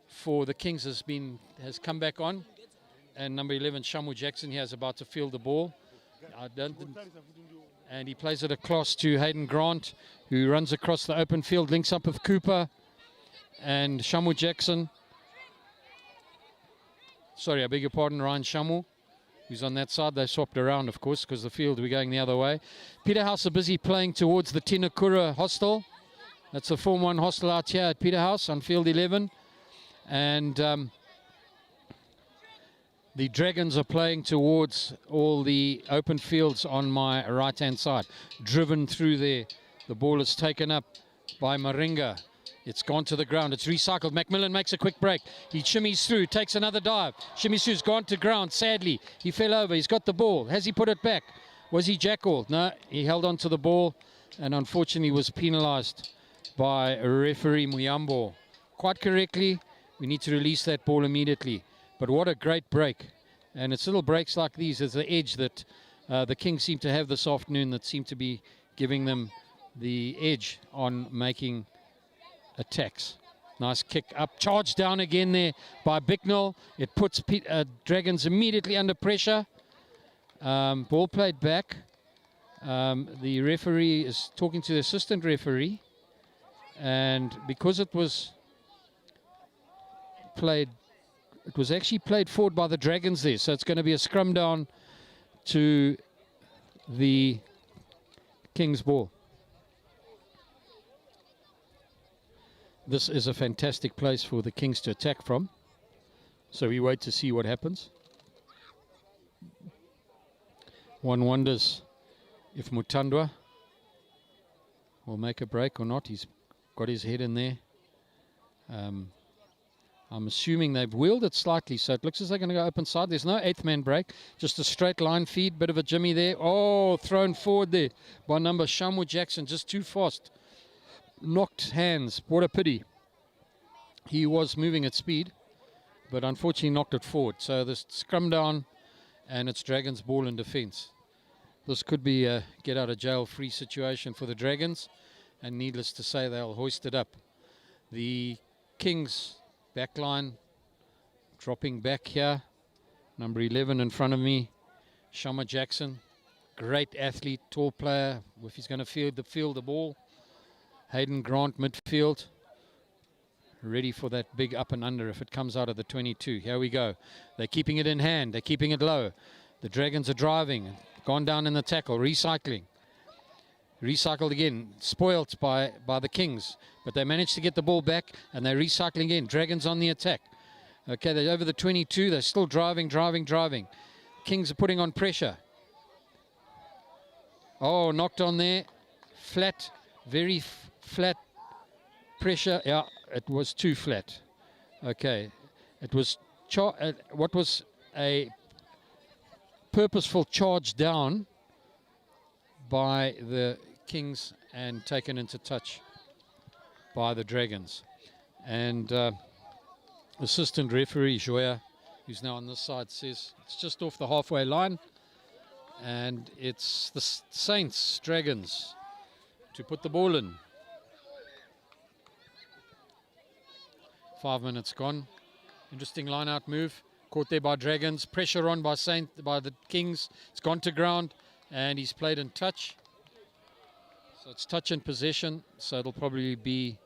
for the Kings, has come back on. And number 11, Shamu Jackson, here is about to field the ball. And he plays it across to Hayden Grant, who runs across the open field, links up with Cooper and Shamu Jackson. Sorry, I beg your pardon, Ryan Shamu, who's on that side. They swapped around, of course, because the field we're going the other way. Peterhouse are busy playing towards the Tinakura hostel. That's the Form 1 hostel out here at Peterhouse on field 11. And the Dragons are playing towards all the open fields on my right-hand side. Driven through there. The ball is taken up by Maringa. It's gone to the ground. It's recycled. Macmillan makes a quick break. He shimmies through, takes another dive. Shimmies through's gone to ground. Sadly, he fell over. He's got the ball. Has he put it back? Was he jackaled? No, he held on to the ball and unfortunately was penalised by referee Muyambo. Quite correctly, we need to release that ball immediately. But what a great break. And it's little breaks like these as the edge that the Kings seem to have this afternoon that seem to be giving them the edge on making attacks. Nice kick up. Charge down again there by Bicknell. It puts Dragons immediately under pressure. Ball played back. The referee is talking to the assistant referee. And because it was played, it was actually played forward by the Dragons there. So it's going to be a scrum down to the Kings ball. This is a fantastic place for the Kings to attack from. So we wait to see what happens. One wonders if Mutandwa will make a break or not. He's got his head in there. I'm assuming they've wheeled it slightly, so it looks as they're going to go open side. There's no eighth man break, just a straight line feed, bit of a jimmy there. Oh, thrown forward there by number Shamu Jackson, just too fast. Knocked hands, what a pity. He was moving at speed, but unfortunately knocked it forward. So this scrum down, and it's Dragons ball in defence. This could be a get out of jail free situation for the Dragons, and needless to say they'll hoist it up. The Kings backline dropping back here. Number 11 in front of me, Shama Jackson. Great athlete, tall player. If he's going to field the ball. Hayden Grant midfield. Ready for that big up and under if it comes out of the 22. Here we go. They're keeping it in hand. They're keeping it low. The Dragons are driving. Gone down in the tackle. Recycling. Recycled again, spoilt by the Kings, but they managed to get the ball back and they're recycling again. Dragons on the attack. Okay, they're over the 22. They're still driving. Kings are putting on pressure. Oh, knocked on there. Flat, very flat pressure. Yeah, it was too flat. Okay, it was what was a purposeful charge down by the Kings and taken into touch by the Dragons. And assistant referee Joya, who's now on this side, says it's just off the halfway line and it's the Saints Dragons to put the ball in. 5 minutes gone. Interesting line out move, caught there by Dragons, pressure on by the Kings. It's gone to ground and he's played in touch. So it's touch and possession. So it'll probably be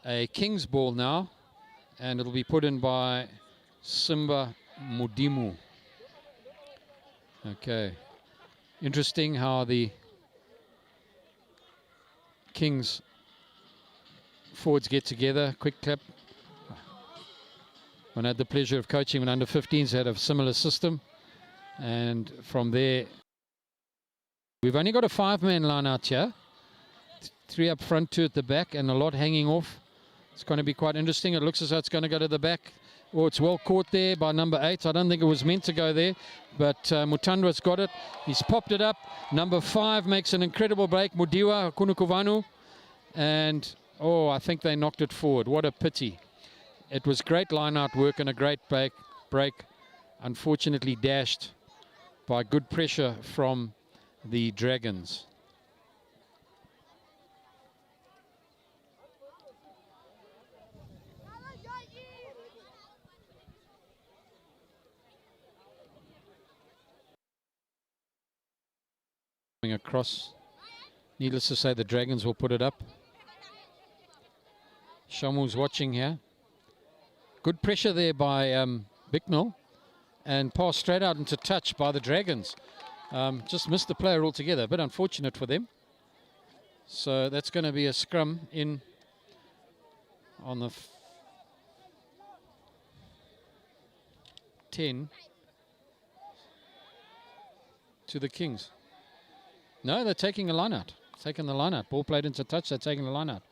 a Kings ball now. And it'll be put in by Simba Mudimu. Okay. Interesting how the Kings forwards get together. Quick clap. When I had the pleasure of coaching when under 15s, had a similar system. And from there, we've only got a 5-man line out here. 3 up front, 2 at the back, and a lot hanging off. It's going to be quite interesting. It looks as though it's going to go to the back. Oh, it's well caught there by number 8. I don't think it was meant to go there, but Mutandwa's got it. He's popped it up. Number 5 makes an incredible break, Mudiwa Kunukuvanu. And, oh, I think they knocked it forward. What a pity. It was great line-out work and a great break. Unfortunately dashed by good pressure from the Dragons. Across. Needless to say, the Dragons will put it up. Shamu's watching here. Good pressure there by Bicknell, and pass straight out into touch by the Dragons. Just missed the player altogether. A bit unfortunate for them. So that's going to be a scrum in on the 10 to the Kings. No, they're taking a line out. Taking the line out. Ball played into touch, they're taking the line out.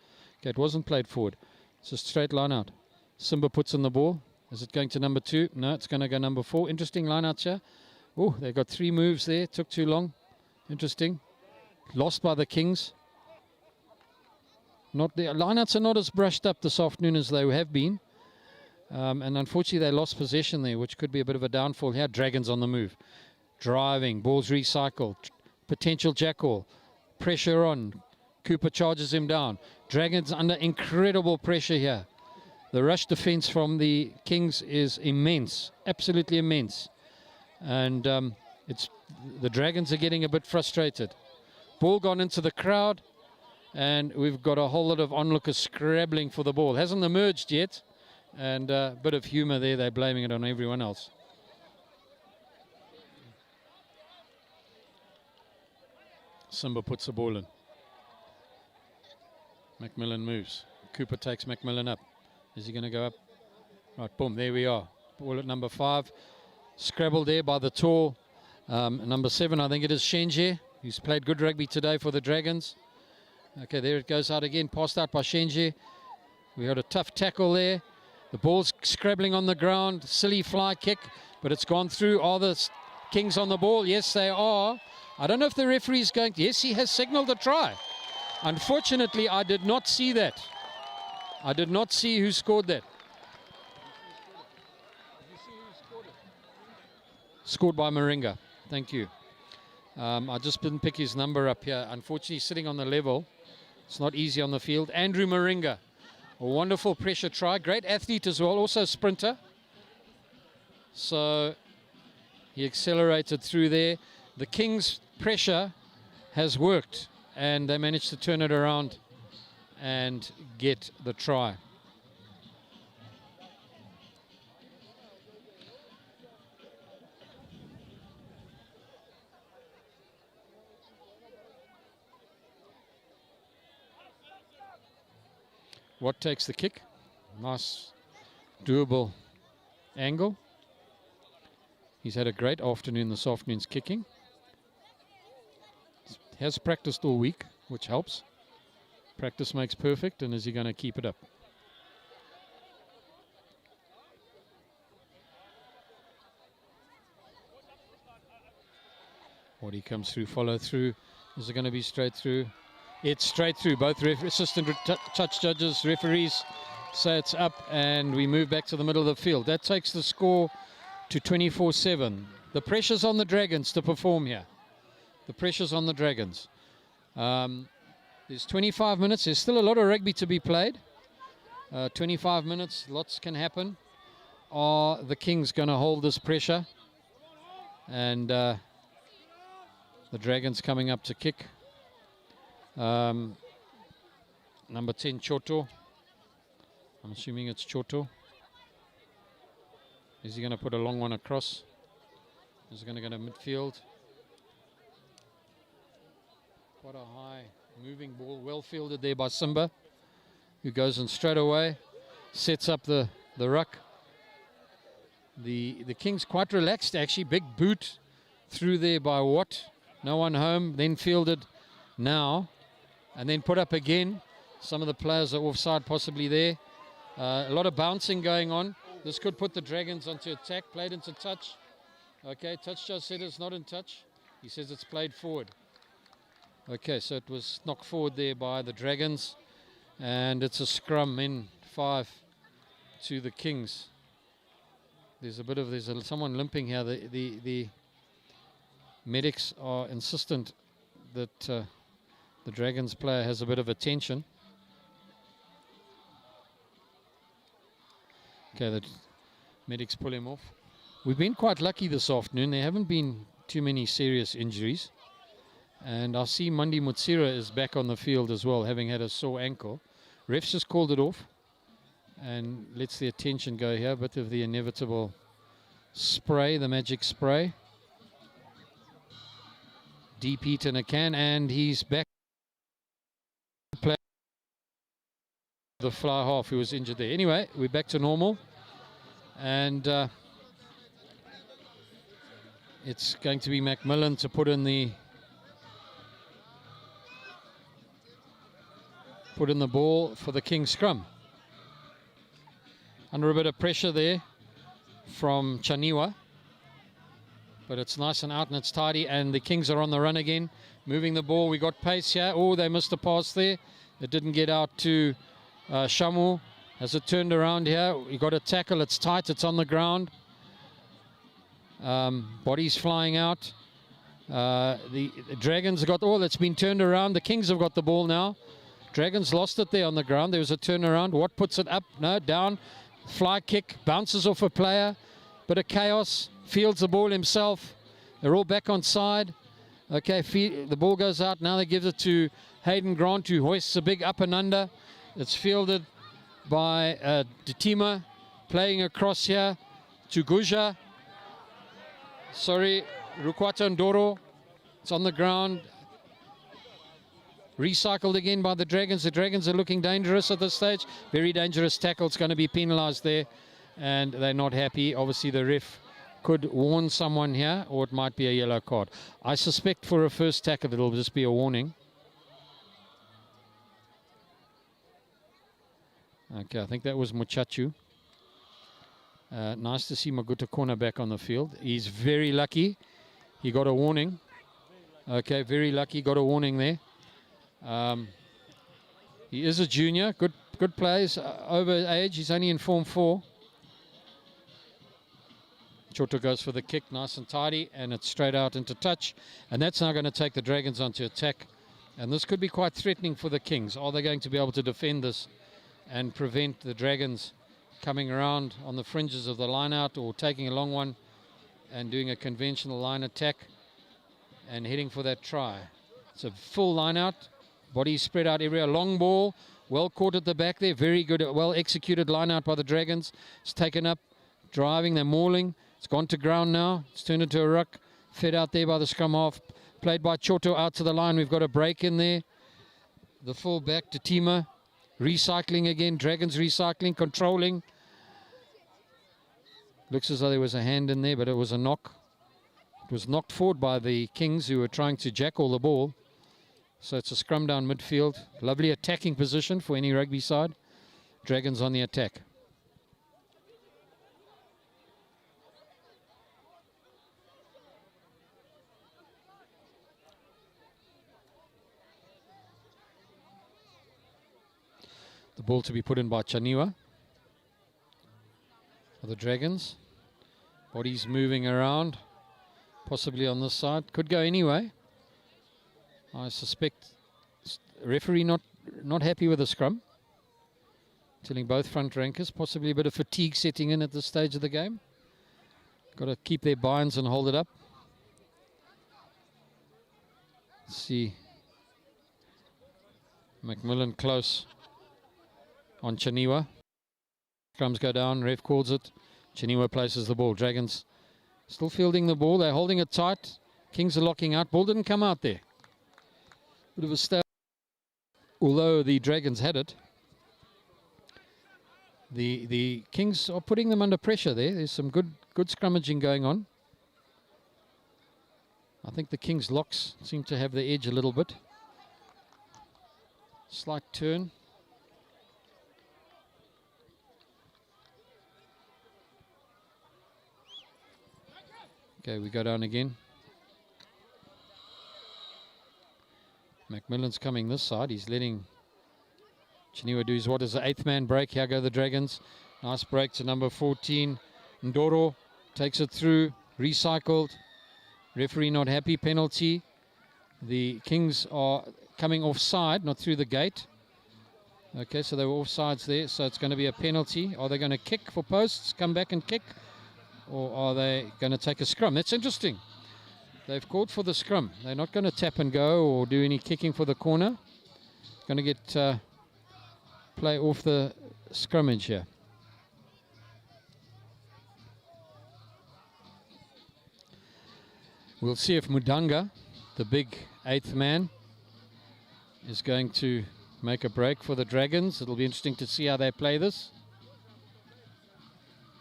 Okay, it wasn't played forward. It's a straight line out. Simba puts in the ball. Is it going to number 2? No, it's going to go number 4. Interesting line out here. Oh, they got 3 moves there. Took too long. Interesting. Lost by the Kings. Not the lineouts are not as brushed up this afternoon as they have been. And unfortunately, they lost possession there, which could be a bit of a downfall here. Dragons on the move. Driving. Balls recycled. Potential jackal, pressure on. Cooper charges him down. Dragons under incredible pressure here. The rush defense from the Kings is immense, absolutely immense. And it's the Dragons are getting a bit frustrated. Ball gone into the crowd, and we've got a whole lot of onlookers scrabbling for the ball. Hasn't emerged yet, and a bit of humor there. They're blaming it on everyone else. Simba puts the ball in. Macmillan moves. Cooper takes Macmillan up. Is he going to go up? Right, boom, there we are. Ball at number 5. Scrabbled there by the tall number 7, I think it is Shenje, who's played good rugby today for the Dragons. Okay, there it goes out again. Passed out by Shenje. We had a tough tackle there. The ball's scrabbling on the ground. Silly fly kick, but it's gone through. Are the Kings on the ball? Yes, they are. I don't know if the referee's going to... Yes, he has signaled a try. Unfortunately, I did not see that. I did not see who scored that. Scored by Moringa. Thank you. I just didn't pick his number up here. Unfortunately, sitting on the level. It's not easy on the field. Andrew Moringa. A wonderful pressure try. Great athlete as well. Also a sprinter. So he accelerated through there. The Kings' pressure has worked, and they managed to turn it around and get the try. What takes the kick? Nice, doable angle. He's had a great afternoon this afternoon's kicking. Has practiced all week, which helps. Practice makes perfect, and is he going to keep it up? What he comes through, follow through. Is it going to be straight through? It's straight through. Both assistant touch judges, referees say it's up, and we move back to the middle of the field. That takes the score to 24-7. The pressure's on the Dragons to perform here. The pressure's on the Dragons. There's 25 minutes. There's still a lot of rugby to be played. 25 minutes, lots can happen. Are the Kings going to hold this pressure? And the Dragons coming up to kick. Number 10, Choto. I'm assuming it's Choto. Is he going to put a long one across? Is he going to go to midfield? Quite a high moving ball, well fielded there by Simba, who goes in straight away, sets up the ruck. The Kings quite relaxed actually. Big boot through there by Watt. No one home. Then fielded now. And then put up again. Some of the players are offside possibly there. A lot of bouncing going on. This could put the Dragons onto attack. Played into touch. Okay, touch just said it's not in touch. He says it's played forward. Okay, so it was knocked forward there by the Dragons. And it's a scrum in 5 to the Kings. There's someone limping here. The medics are insistent that the Dragons player has a bit of attention. Okay, the medics pull him off. We've been quite lucky this afternoon. There haven't been too many serious injuries. And I see Mandi Mutsira is back on the field as well, having had a sore ankle. Refs just called it off and lets the attention go here. A bit of the inevitable spray, the magic spray. Deep heat in a can, and he's back. The fly half who was injured there. Anyway, we're back to normal. And it's going to be Macmillan to put in the ball for the King scrum. Under a bit of pressure there from Chaniwa. But it's nice and out and it's tidy, and the Kings are on the run again. Moving the ball, we got pace here. Oh, they missed a pass there. It didn't get out to Shamu. Has it turned around here? We got a tackle, it's tight, it's on the ground. Bodies flying out. The Dragons have got, it's been turned around. The Kings have got the ball now. Dragons lost it there on the ground. There was a turnaround. Watt puts it up, no, down. Fly kick, bounces off a player. Bit of chaos, fields the ball himself. They're all back on side. Okay, the ball goes out. Now they give it to Hayden Grant, who hoists a big up and under. It's fielded by Ditima, playing across here to Guja. Sorry, Rukwata Ndoro. It's on the ground. Recycled again by the Dragons. The Dragons are looking dangerous at this stage. Very dangerous tackle. It's going to be penalised there. And they're not happy. Obviously, the ref could warn someone here, or it might be a yellow card. I suspect for a first tackle, it'll just be a warning. Okay, I think that was Muchachu. Nice to see Maguta Kona back on the field. He's very lucky. He got a warning. Okay, very lucky. Got a warning there. He is a junior. Good plays. Over age. He's only in Form 4. Choto goes for the kick. Nice and tidy. And it's straight out into touch. And that's now going to take the Dragons onto attack. And this could be quite threatening for the Kings. Are they going to be able to defend this and prevent the Dragons coming around on the fringes of the line out, or taking a long one and doing a conventional line attack and heading for that try? It's a full line out, body spread out area, long ball, well caught at the back there, very good, well executed line out by the Dragons. It's taken up, driving, they're mauling, it's gone to ground now, it's turned into a ruck, fed out there by the scrum half, played by Choto out to the line. We've got a break in there. The full back to Tima. Recycling again, Dragons recycling, controlling. Looks as though there was a hand in there, but it was a knock. It was knocked forward by the Kings, who were trying to jackal the ball. So it's a scrum down midfield. Lovely attacking position for any rugby side. Dragons on the attack. The ball to be put in by Chaniwa for the Dragons. Bodies moving around, possibly on this side. Could go anyway. I suspect referee not happy with the scrum. Telling both front rankers, possibly a bit of fatigue setting in at this stage of the game. Got to keep their binds and hold it up. Let's see. Macmillan close on Chaniwa. Scrums go down, ref calls it. Chaniwa places the ball. Dragons still fielding the ball. They're holding it tight. Kings are locking out. Ball didn't come out there. Bit of a stale. Although the Dragons had it. The Kings are putting them under pressure there. There's some good scrummaging going on. I think the Kings locks seem to have the edge a little bit. Slight turn. Okay, we go down again. Macmillan's coming this side. He's letting Chiniwa do his what is the 8th man break. Here go the Dragons. Nice break to number 14. Ndoro takes it through. Recycled. Referee not happy. Penalty. The Kings are coming offside, not through the gate. Okay, so they were offsides there. So it's going to be a penalty. Are they going to kick for posts? Come back and kick? Or are they going to take a scrum? That's interesting. They've called for the scrum. They're not going to tap and go or do any kicking for the corner. Going to get play off the scrummage here. We'll see if Mudanga, the big 8th man, is going to make a break for the Dragons. It'll be interesting to see how they play this.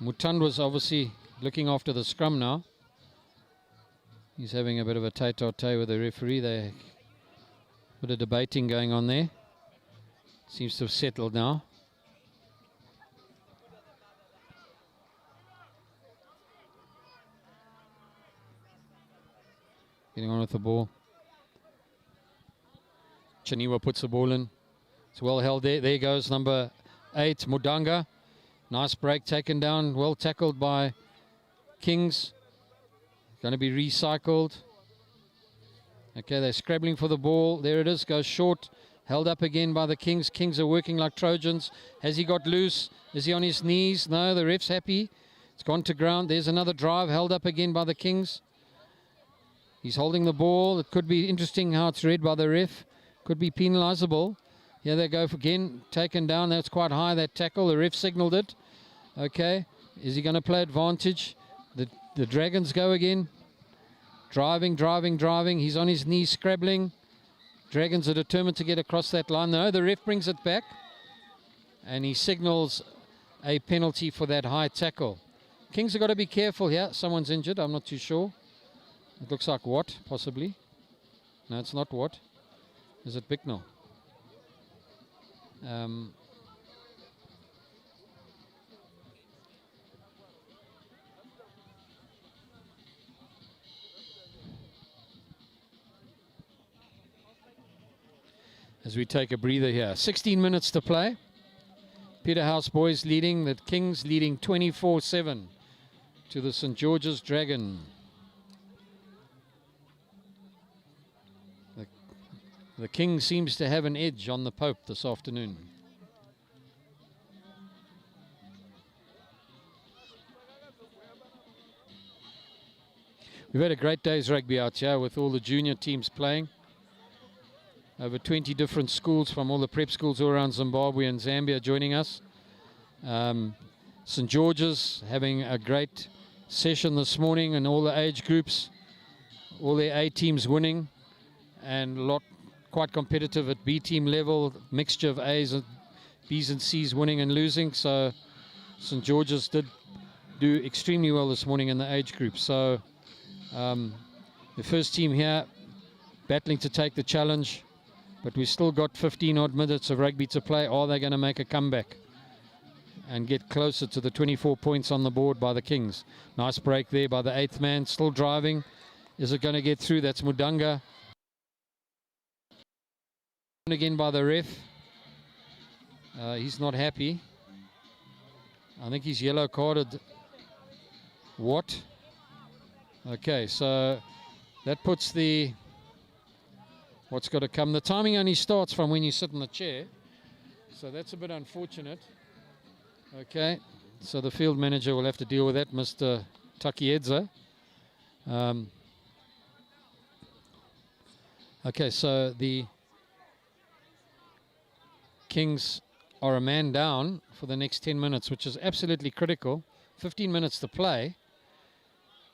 Mutanda's obviously looking after the scrum now. He's having a bit of a tete-a-tete with the referee. There's a bit of debating going on there. Seems to have settled now. Getting on with the ball. Chiniwa puts the ball in. It's well held there. There goes number 8, Mudanga. Nice break taken down. Well tackled by Kings. Going to be recycled. Okay, they're scrabbling for the ball. There it is. Goes short. Held up again by the Kings. Kings are working like Trojans. Has he got loose? Is he on his knees? No, the ref's happy. It's gone to ground. There's another drive. Held up again by the Kings. He's holding the ball. It could be interesting how it's read by the ref. Could be penalisable. Here they go again. Taken down. That's quite high, that tackle. The ref signalled it. Okay. Is he going to play advantage? The Dragons go again. Driving. He's on his knees, scrabbling. Dragons are determined to get across that line. No, the ref brings it back. And he signals a penalty for that high tackle. Kings have got to be careful here. Someone's injured. I'm not too sure. It looks like Watt, possibly. No, it's not Watt. Is it Bicknell? As we take a breather here. 16 minutes to play. Peterhouse boys leading, the Kings leading 24-7 to the St. George's Dragon. The King seems to have an edge on the Pope this afternoon. We've had a great day's rugby out here with all the junior teams playing. Over 20 different schools from all the prep schools all around Zimbabwe and Zambia joining us. St. George's having a great session this morning and all the age groups, all their A teams winning, and a lot quite competitive at B team level, mixture of A's and B's and C's winning and losing. So St. George's did do extremely well this morning in the age group. So the first team here battling to take the challenge, but we've still got 15 odd minutes of rugby to play. Are they going to make a comeback and get closer to the 24 points on the board by the Kings? Nice break there by the 8th man, still driving. Is it going to get through? That's Mudanga. Again by the ref. He's not happy. I think he's yellow carded. What? Okay, so that puts the what's got to come. The timing only starts from when you sit in the chair, so that's a bit unfortunate. Okay, so the field manager will have to deal with that, Mr. Takiedza. Okay, so the Kings are a man down for the next 10 minutes, which is absolutely critical. 15 minutes to play.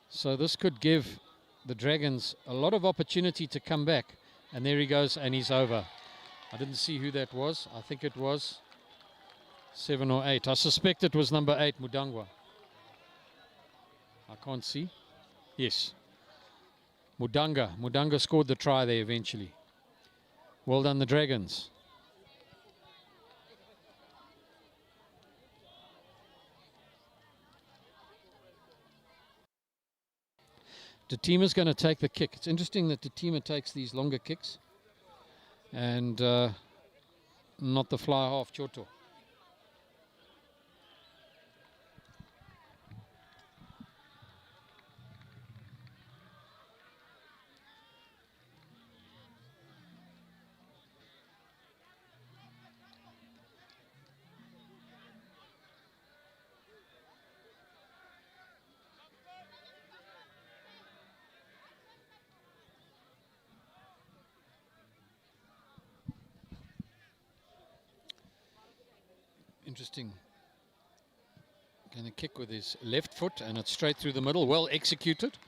So this could give the Dragons a lot of opportunity to come back. And there he goes, and he's over. I didn't see who that was. I think it was 7 or 8. I suspect it was number 8, Mudangwa. I can't see. Yes. Mudanga scored the try there eventually. Well done, the Dragons. The team is going to take the kick. It's interesting that the team takes these longer kicks and not the fly half Choto. Interesting. Going to kick with his left foot and it's straight through the middle. Well executed.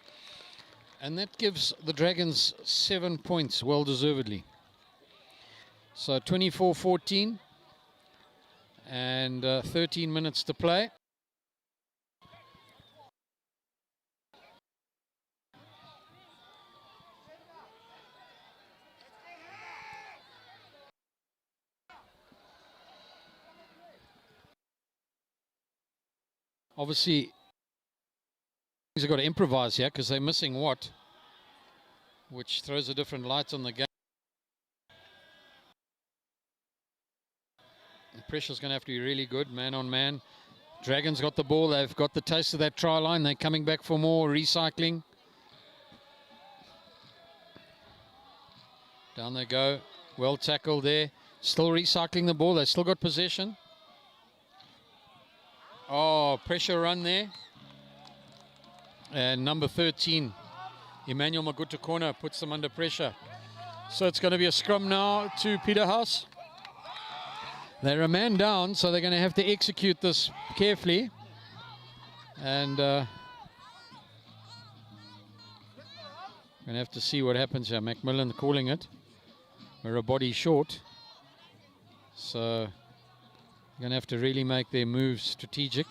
And that gives the Dragons 7 points, well deservedly. So 24-14 and 13 minutes to play. Obviously, they've got to improvise here because they're missing Watt, which throws a different light on the game. The pressure's going to have to be really good, man on man. Dragons got the ball. They've got the taste of that try line. They're coming back for more recycling. Down they go. Well tackled there. Still recycling the ball. They've still got possession. Oh, pressure run there. And number 13, Emmanuel Maguta Corner, puts them under pressure. So it's going to be a scrum now to Peterhouse. They're a man down, so they're going to have to execute this carefully. And we're going to have to see what happens here. Macmillan calling it. We're a body short. So they're going to have to really make their moves strategic.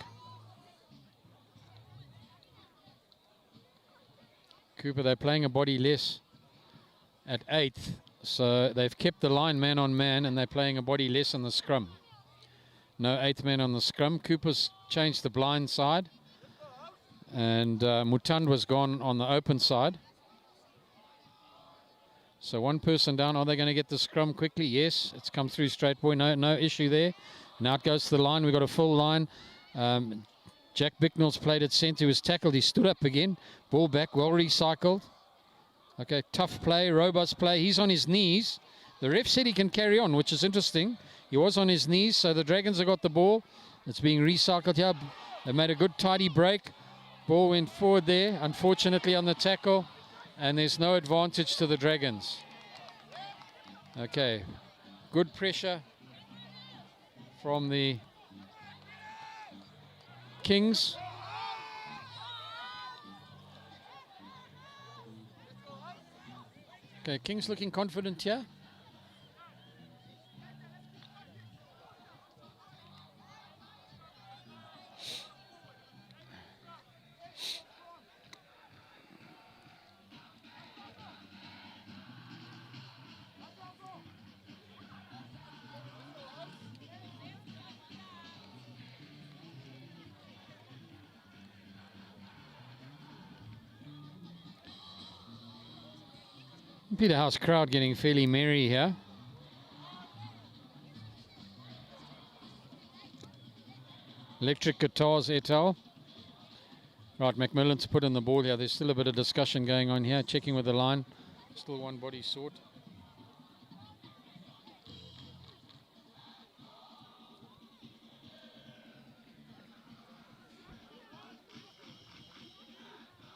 Cooper, they're playing a body less at 8th. So they've kept the line man on man and they're playing a body less on the scrum. No 8th man on the scrum. Cooper's changed the blind side. And Mutanda's gone on the open side. So one person down. Are they going to get the scrum quickly? Yes, it's come through straight boy. No issue there. Now it goes to the line. We've got a full line. Jack Bicknell's played at centre. He was tackled. He stood up again. Ball back. Well recycled. Okay, tough play. Robust play. He's on his knees. The ref said he can carry on, which is interesting. He was on his knees, so the Dragons have got the ball. It's being recycled here. They made a good tidy break. Ball went forward there, unfortunately on the tackle. And there's no advantage to the Dragons. Okay, good pressure from the Kings. Okay, Kings looking confident here. Peterhouse crowd getting fairly merry here. Electric guitars et al. Right, Macmillan's put in the ball here. There's still a bit of discussion going on here. Checking with the line. Still one body short.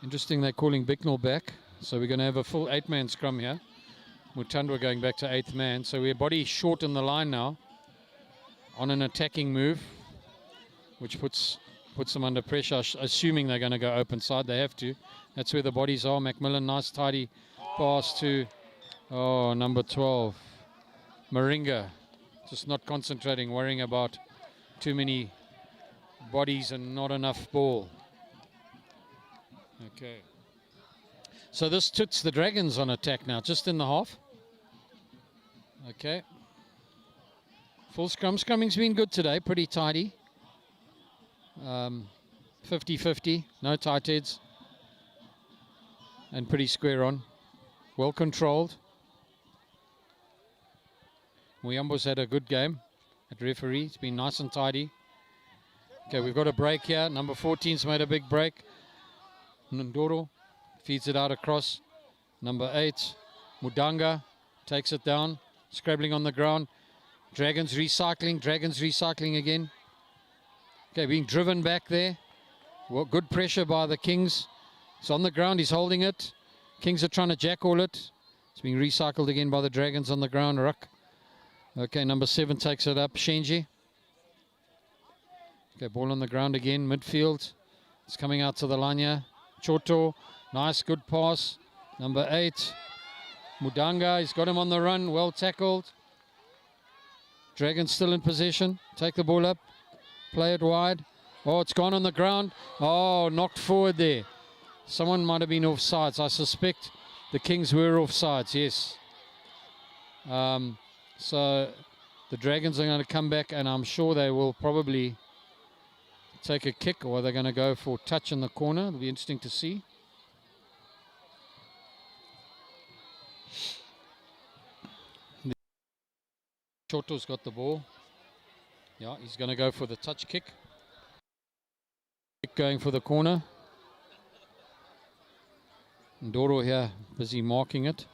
Interesting, they're calling Bicknell back. So we're going to have a full 8-man scrum here. Mutandwa going back to 8th man. So we're body short in the line now on an attacking move, which puts them under pressure, assuming they're going to go open side. They have to. That's where the bodies are. Macmillan, nice tidy pass to number 12. Moringa, just not concentrating, worrying about too many bodies and not enough ball. Okay. So this puts the Dragons on attack now, just in the half. Okay. Full scrum. Scrumming's been good today, pretty tidy. 50-50, no tight heads. And pretty square on. Well controlled. Muyambo's had a good game at referee. It's been nice and tidy. Okay, we've got a break here. Number 14's made a big break. Ndoro feeds it out across. Number 8, Mudanga takes it down. Scrabbling on the ground. Dragons recycling again. Okay, being driven back there. Well, good pressure by the Kings. It's on the ground, he's holding it. Kings are trying to jackal it. It's being recycled again by the Dragons on the ground. Ruck. Okay, number 7 takes it up. Shenji. Okay, ball on the ground again. Midfield. It's coming out to the line here. Choto. Nice, good pass. Number 8. Mudanga. He's got him on the run. Well tackled. Dragons still in possession. Take the ball up. Play it wide. Oh, it's gone on the ground. Oh, knocked forward there. Someone might have been offsides. I suspect the Kings were offsides, yes. So the Dragons are going to come back, and I'm sure they will probably take a kick, or they're going to go for touch in the corner. It'll be interesting to see. Choto's got the ball. Yeah, he's going to go for the touch kick. Going for the corner. Ndoro here busy marking it.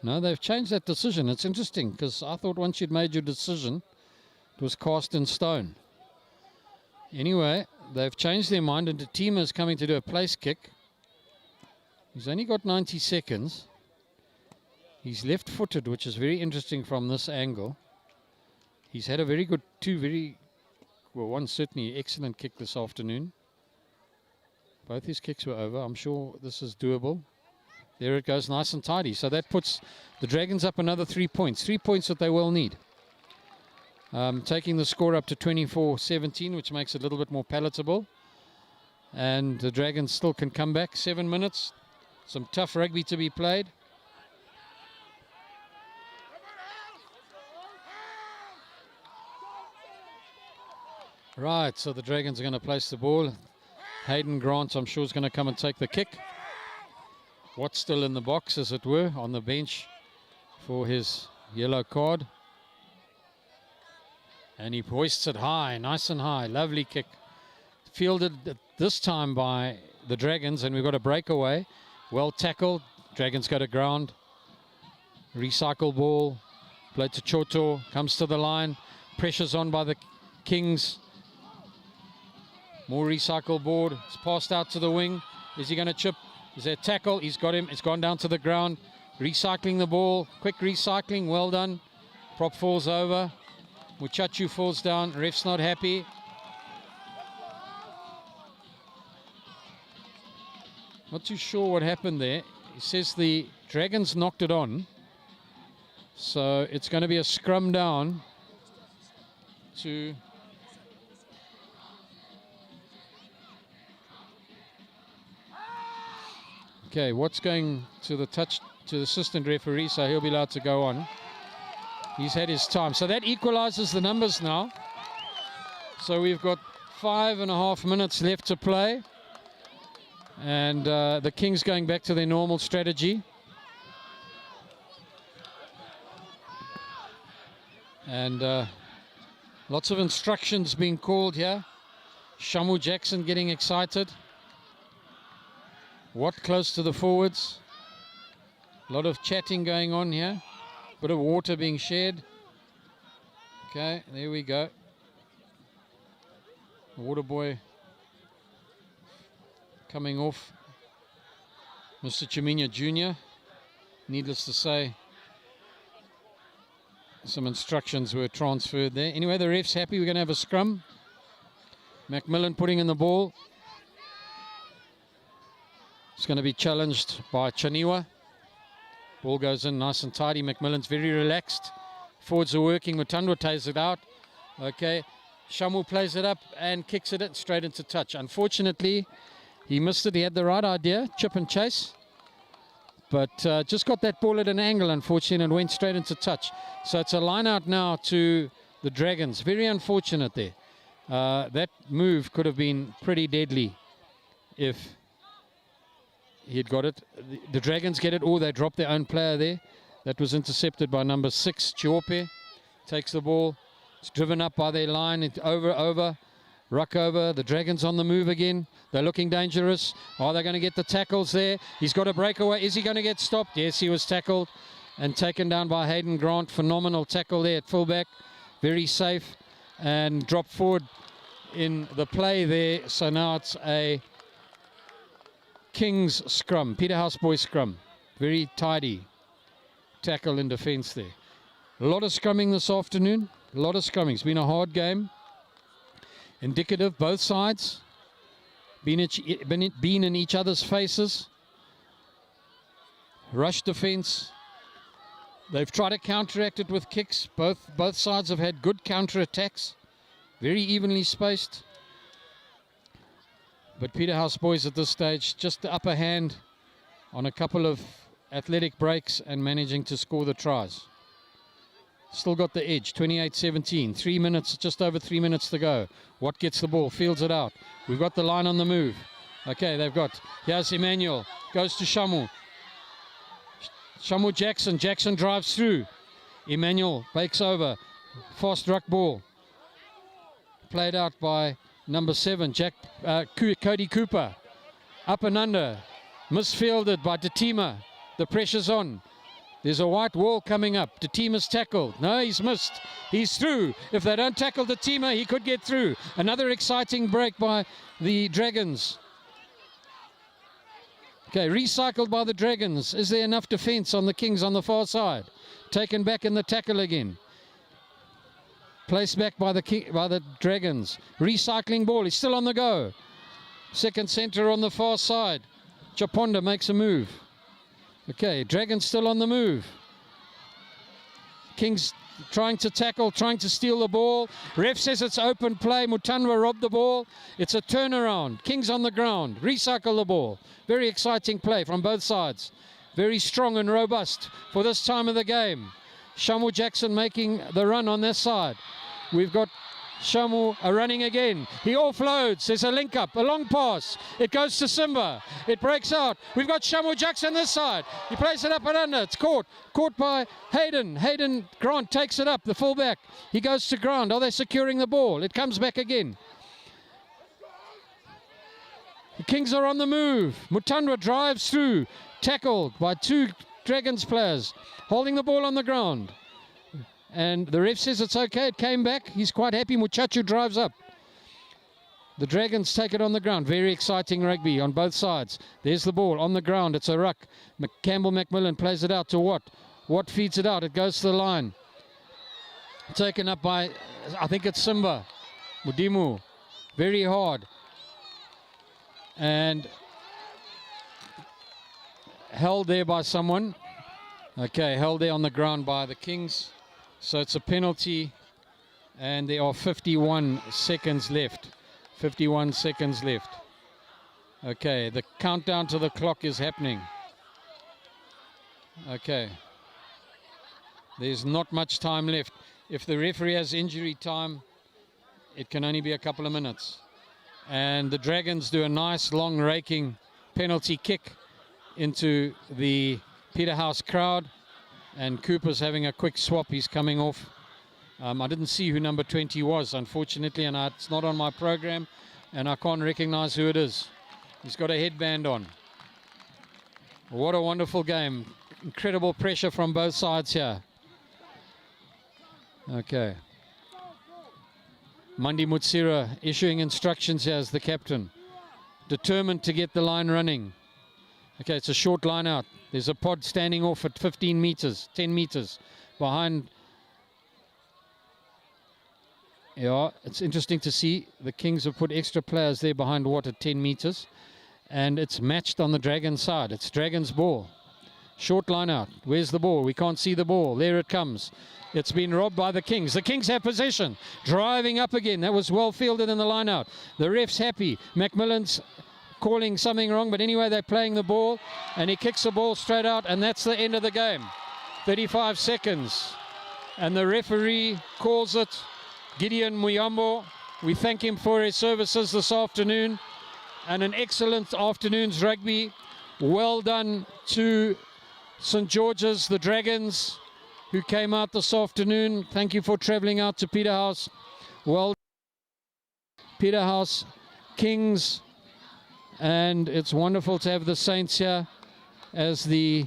No, they've changed that decision. It's interesting because I thought once you'd made your decision, it was cast in stone. Anyway, they've changed their mind, and the team is coming to do a place kick. He's only got 90 seconds. He's left-footed, which is very interesting from this angle. He's had a very good, one certainly excellent kick this afternoon. Both his kicks were over. I'm sure this is doable. There it goes, nice and tidy. So that puts the Dragons up another 3 points. 3 points that they will need. Taking the score up to 24-17, which makes it a little bit more palatable. And the Dragons still can come back. 7 minutes. Some tough rugby to be played. Right, so the Dragons are going to place the ball. Hayden Grant, I'm sure, is going to come and take the kick. Watt's still in the box, as it were, on the bench for his yellow card. And he hoists it high, nice and high. Lovely kick. Fielded this time by the Dragons, and we've got a breakaway. Well tackled. Dragons go to ground. Recycle ball. Played to Choto. Comes to the line. Pressure's on by the Kings. More recycle board. It's passed out to the wing. Is he going to chip? Is there a tackle? He's got him. It's gone down to the ground. Recycling the ball. Quick recycling. Well done. Prop falls over. Muchachu falls down. Ref's not happy. Not too sure what happened there. He says the Dragons knocked it on. So it's going to be a scrum down to... Okay, what's going to the touch to the assistant referee, so he'll be allowed to go on. He's had his time. So that equalizes the numbers now. So we've got 5.5 minutes left to play. And the Kings going back to their normal strategy. And lots of instructions being called here. Shamu Jackson getting excited. Watt close to the forwards. A lot of chatting going on here. Bit of water being shared. Okay, there we go. The water boy coming off. Mr. Chiminya Jr. Needless to say, some instructions were transferred there. Anyway, the ref's happy. We're going to have a scrum. Macmillan putting in the ball. It's going to be challenged by Chaniwa. Ball goes in nice and tidy. Macmillan's very relaxed. Forwards are working. Mutandwa takes it out. Okay. Shamu plays it up and kicks it straight into touch. Unfortunately, he missed it. He had the right idea, chip and chase. But just got that ball at an angle, unfortunately, and went straight into touch. So it's a line out now to the Dragons. Very unfortunate there. That move could have been pretty deadly if he had got it. The Dragons get it. Oh, they dropped their own player there. That was intercepted by number 6, Chiope. Takes the ball. It's driven up by their line. It's over. Ruck over. The Dragons on the move again. They're looking dangerous. Are they going to get the tackles there? He's got a breakaway. Is he going to get stopped? Yes, he was tackled and taken down by Hayden Grant. Phenomenal tackle there at fullback. Very safe and dropped forward in the play there. So now it's a Kings scrum. Peterhouse boys scrum. Very tidy tackle in defence there. A lot of scrumming this afternoon. A lot of scrumming. It's been a hard game. Indicative, both sides. Been in each other's faces. Rush defence. They've tried to counteract it with kicks. Both sides have had good counter-attacks. Very evenly spaced. But Peterhouse boys at this stage, just the upper hand on a couple of athletic breaks and managing to score the tries. Still got the edge, 28-17. 3 minutes, just over 3 minutes to go. Watt gets the ball, fields it out. We've got the line on the move. Okay, they've got, here's Emmanuel, goes to Shamu. Shamu Jackson, Jackson drives through. Emmanuel bakes over. Fast ruck ball. Played out by number 7, Cody Cooper. Up and under. Misfielded by Datima. The pressure's on. There's a white wall coming up. Datima's tackled. No, he's missed. He's through. If they don't tackle Datima, he could get through. Another exciting break by the Dragons. Okay, recycled by the Dragons. Is there enough defence on the Kings on the far side? Taken back in the tackle again. Placed back by the Dragons. Recycling ball. He's still on the go. Second centre on the far side. Chaponda makes a move. Okay, Dragons still on the move. Kings trying to tackle, trying to steal the ball. Ref says it's open play. Mutandwa robbed the ball. It's a turnaround. Kings on the ground. Recycle the ball. Very exciting play from both sides. Very strong and robust for this time of the game. Shamu Jackson making the run on this side. We've got Shamu running again. He offloads. There's a link up, a long pass. It goes to Simba. It breaks out. We've got Shamu Jackson this side. He plays it up and under. It's caught by Hayden. Hayden Grant takes it up, the fullback. He goes to ground. Are they securing the ball? It comes back again. The Kings are on the move. Mutandwa drives through. Tackled by 2 Dragons players. Holding the ball on the ground. And the ref says it's okay. It came back. He's quite happy. Muchachu drives up. The Dragons take it on the ground. Very exciting rugby on both sides. There's the ball on the ground. It's a ruck. Campbell Macmillan plays it out to Watt. Watt feeds it out. It goes to the line. Taken up by, I think it's Simba. Mudimu. Very hard. And held there by someone. Okay, held there on the ground by the Kings. So it's a penalty, and there are 51 seconds left. 51 seconds left. Okay, the countdown to the clock is happening. Okay. There's not much time left. If the referee has injury time, it can only be a couple of minutes. And the Dragons do a nice long raking penalty kick into the Peterhouse crowd. And Cooper's having a quick swap. He's coming off. I didn't see who number 20 was, unfortunately, and it's not on my program, and I can't recognize who it is. He's got a headband on. What a wonderful game. Incredible pressure from both sides here. Okay. Mandi Mutsira issuing instructions here as the captain. Determined to get the line running. Okay, it's a short line out. There's a pod standing off at 15 meters, 10 meters behind Yeah, it's interesting to see. The Kings have put extra players there behind water, 10 meters. And it's matched on the Dragons side. It's Dragons ball. Short line out. Where's the ball? We can't see the ball. There it comes. It's been robbed by the Kings. The Kings have possession. Driving up again. That was well fielded in the line out. The ref's happy. Macmillan's calling something wrong, but anyway, they're playing the ball. And he kicks the ball straight out, and that's the end of the game. 35 seconds. And the referee calls it. Gideon Muyambo. We thank him for his services this afternoon. And an excellent afternoon's rugby. Well done to St. George's, the Dragons, who came out this afternoon. Thank you for travelling out to Peterhouse. Well, Peterhouse, Kings, and it's wonderful to have the Saints here as the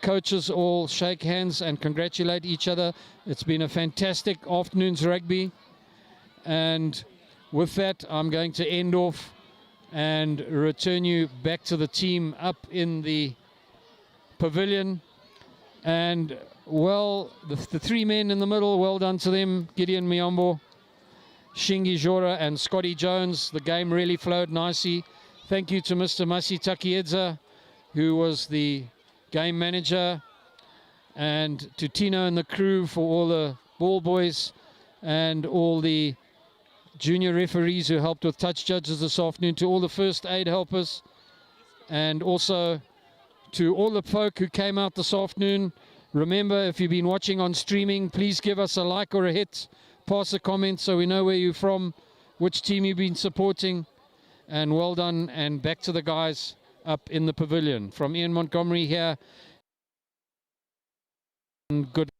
coaches all shake hands and congratulate each other. It's been a fantastic afternoon's rugby. And with that, I'm going to end off and return you back to the team up in the pavilion. And well, the three men in the middle, well done to them. Gideon Miyambo, Shingi Jora and Scotty Jones. The game really flowed nicely. Thank you to Mr. Masi Takiedza, who was the game manager, and to Tino and the crew for all the ball boys and all the junior referees who helped with touch judges this afternoon, to all the first aid helpers, and also to all the folk who came out this afternoon. Remember, if you've been watching on streaming, please give us a like or a hit, pass a comment so we know where you're from, which team you've been supporting, and well done, and back to the guys up in the pavilion. From Ian Montgomery here, and good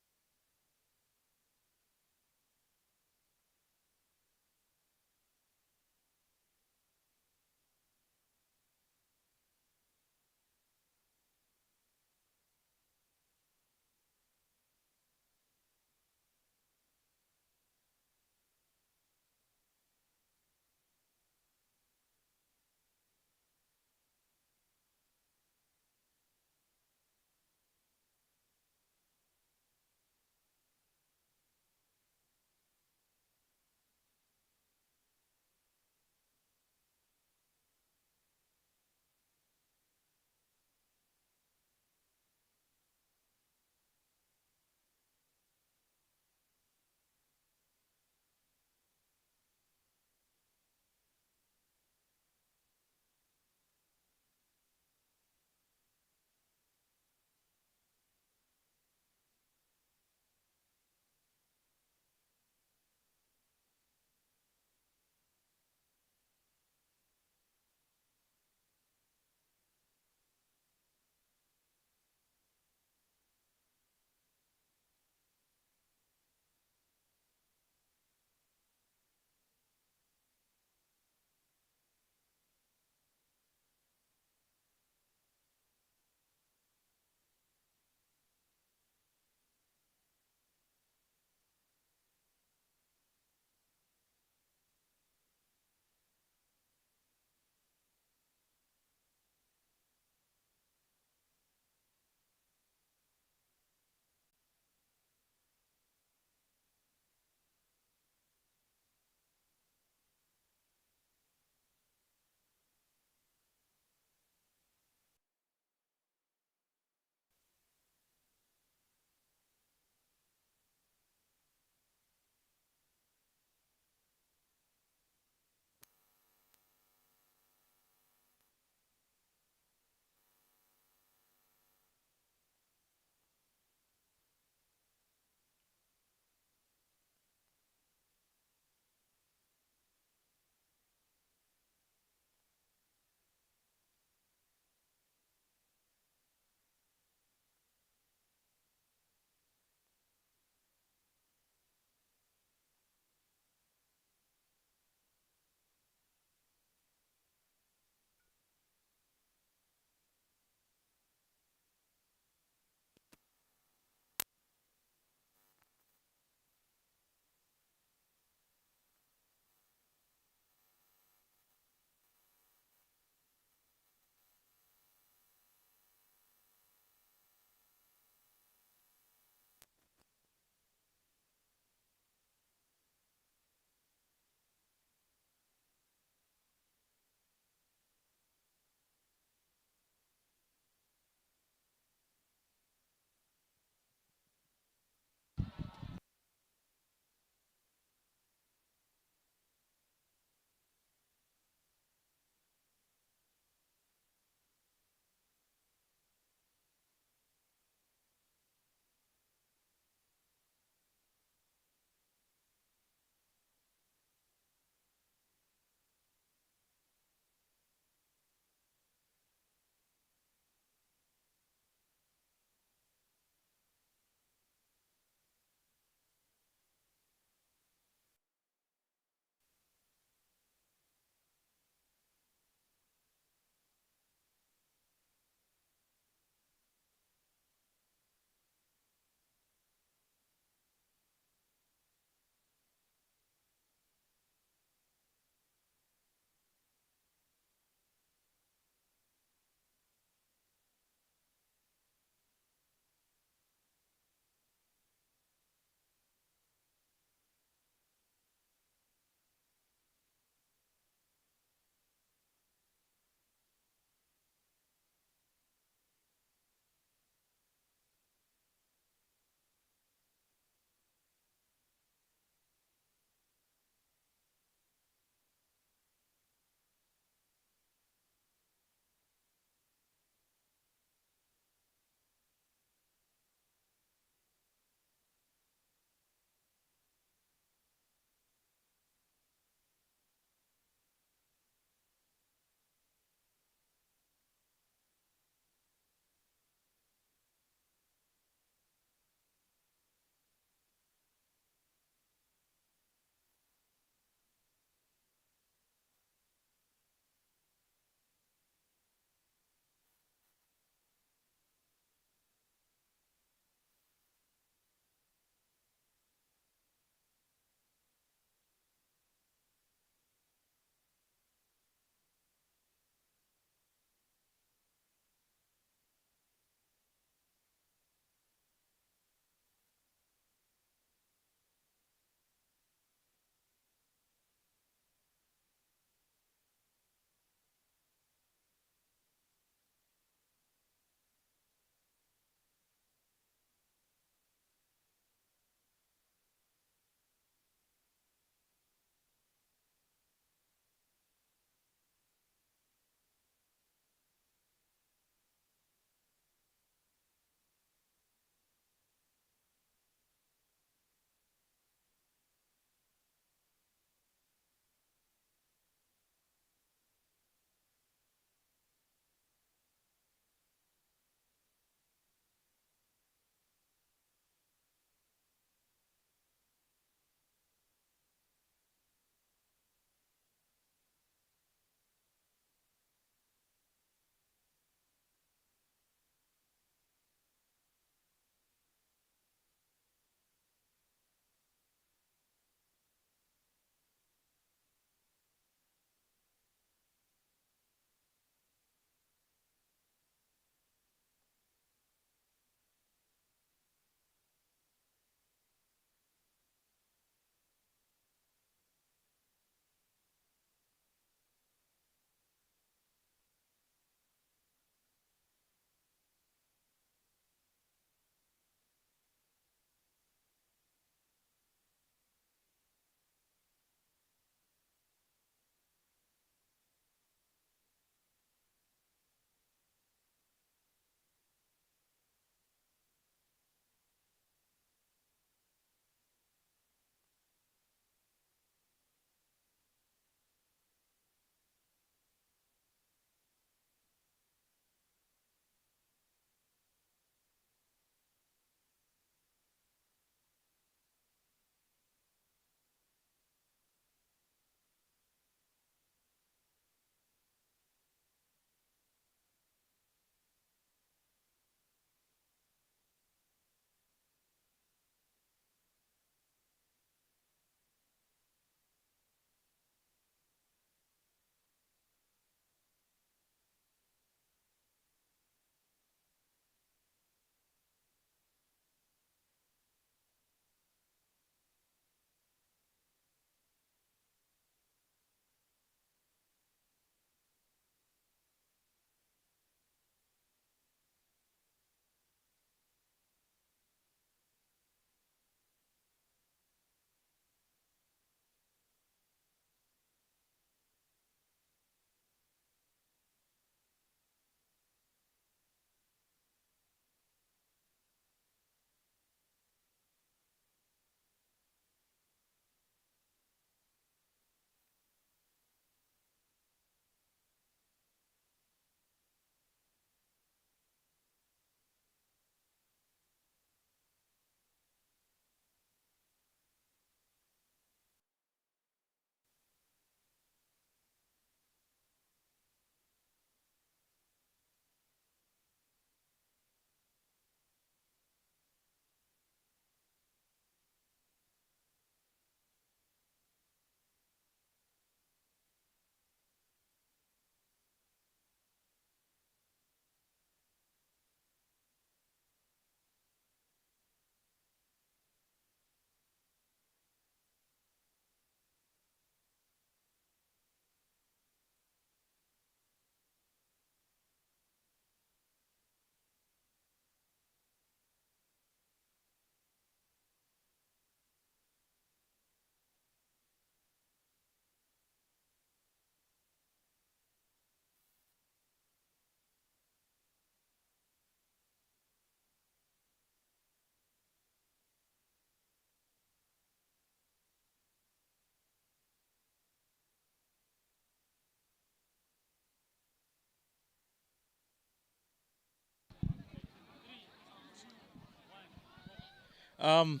Um,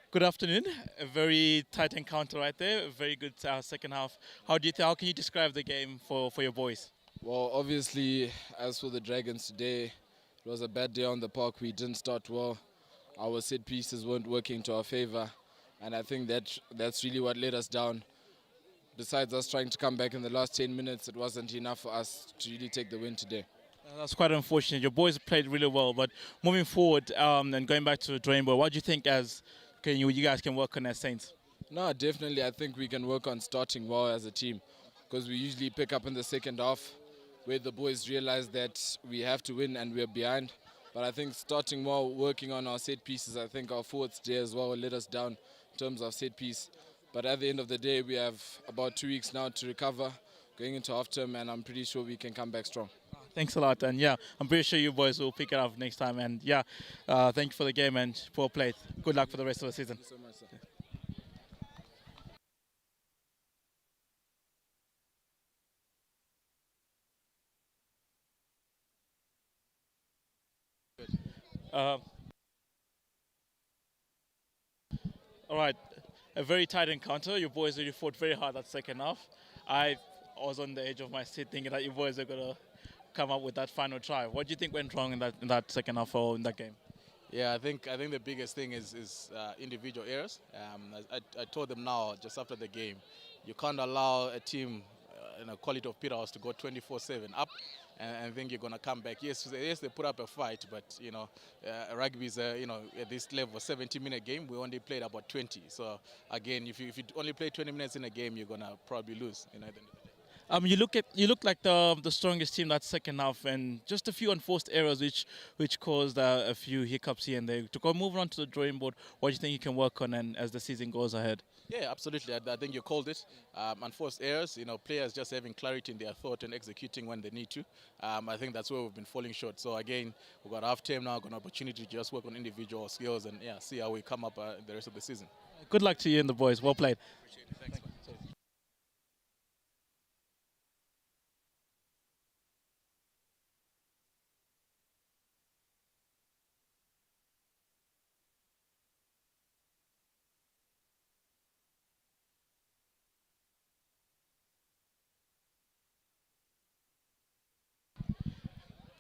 Good afternoon. A very tight encounter right there. A very good second half. How can you describe the game for your boys?
Well, obviously, as for the Dragons today, it was a bad day on the park. We didn't start well. Our set pieces weren't working to our favour, and I think that's really what let us down. Besides us trying to come back in the last 10 minutes, it wasn't enough for us to really take the win today.
That's quite unfortunate. Your boys played really well, but moving forward and going back to the drawing board, what do you think you guys can work on as Saints?
No, definitely, I think we can work on starting well as a team because we usually pick up in the second half where the boys realize that we have to win and we're behind. But I think starting well, working on our set pieces, I think our forwards today as well let us down in terms of set piece. But at the end of the day, we have about 2 weeks now to recover going into half term, and I'm pretty sure we can come back strong.
Thanks a lot, and yeah, I'm pretty sure you boys will pick it up next time. And yeah, thank you for the game and poor play. Good luck for the rest of the season.
Thank you so much, sir.
Uh, all right, a very tight encounter. Your boys really fought very hard that second half. I was on the edge of my seat thinking that you boys are gonna come up with that final try. What do you think went wrong in that second half or in that game?
Yeah, I think the biggest thing is individual errors. I told them now just after the game, you can't allow a team in a quality of Peterhouse to go 24/7 up and think you're gonna come back. Yes, they put up a fight, but rugby is at this level 70-minute game. We only played about 20. So again, if you only play 20 minutes in a game, you're gonna probably lose. At the end of the day.
You look like the strongest team that second half, and just a few unforced errors which caused a few hiccups here and there. To go move on to the drawing board, what do you think you can work on and as the season goes ahead?
Yeah, absolutely. I think you called it. Unforced errors, players just having clarity in their thought and executing when they need to. I think that's where we've been falling short. So again, we've got half time now, got an opportunity to just work on individual skills and see how we come up the rest of the season.
Good luck to you and the boys. Well played.
Appreciate it. Thanks, man.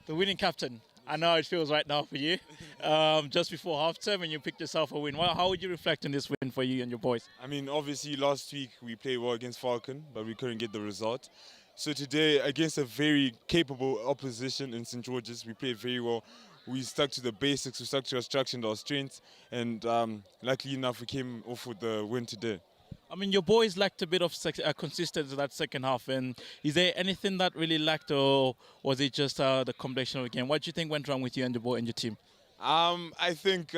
The winning captain. I know how it feels right now for you. Just before halftime, and you picked yourself a win. How would you reflect on this win for you and your boys?
I mean, obviously last week we played well against Falcon, but we couldn't get the result. So today, against a very capable opposition in St. George's, we played very well. We stuck to the basics, we stuck to our structure and our strengths, and luckily enough, we came off with the win today.
I mean, your boys lacked a bit of consistency that second half. And is there anything that really lacked, or was it just the combination of the game? What do you think went wrong with you and your team?
I think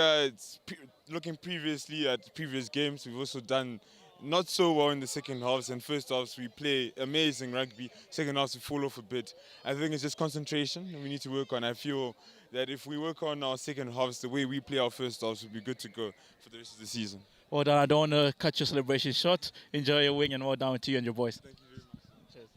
looking previously at previous games, we've also done not so well in the second halves, and first halves we play amazing rugby. Second halves we fall off a bit. I think it's just concentration we need to work on. I feel that if we work on our second halves the way we play our first halves, we'll be good to go for the rest of the season.
Well done. I don't want to cut your celebration short. Enjoy your win and well done to you and your boys.
Thank you very much.
Cheers.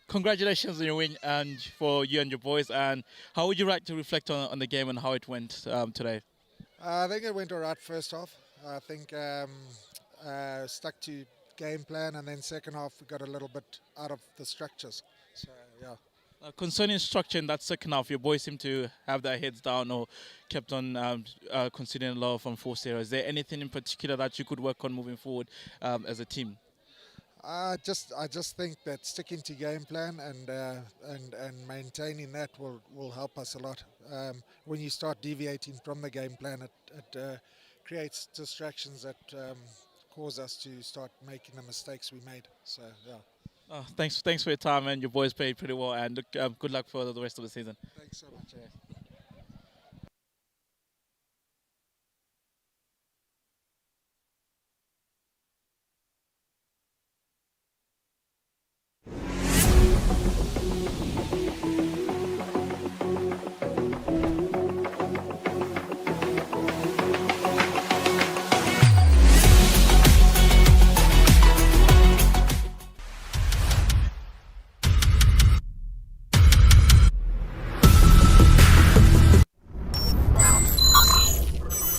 Congratulations on your win and for you and your boys. And how would you like to reflect on the game and how it went today?
I think it went all right first half. I think stuck to game plan, and then second half we got a little bit out of the structures. So yeah.
Concerning structure in that second half, your boys seem to have their heads down or kept on considering a lot of unforced errors. Is there anything in particular that you could work on moving forward as a team?
I just think that sticking to game plan and maintaining that will help us a lot. When you start deviating from the game plan, it creates distractions that cause us to start making the mistakes we made. So yeah.
Thanks for your time, and your boys played pretty well. And good luck for the rest of the season.
Thanks so much.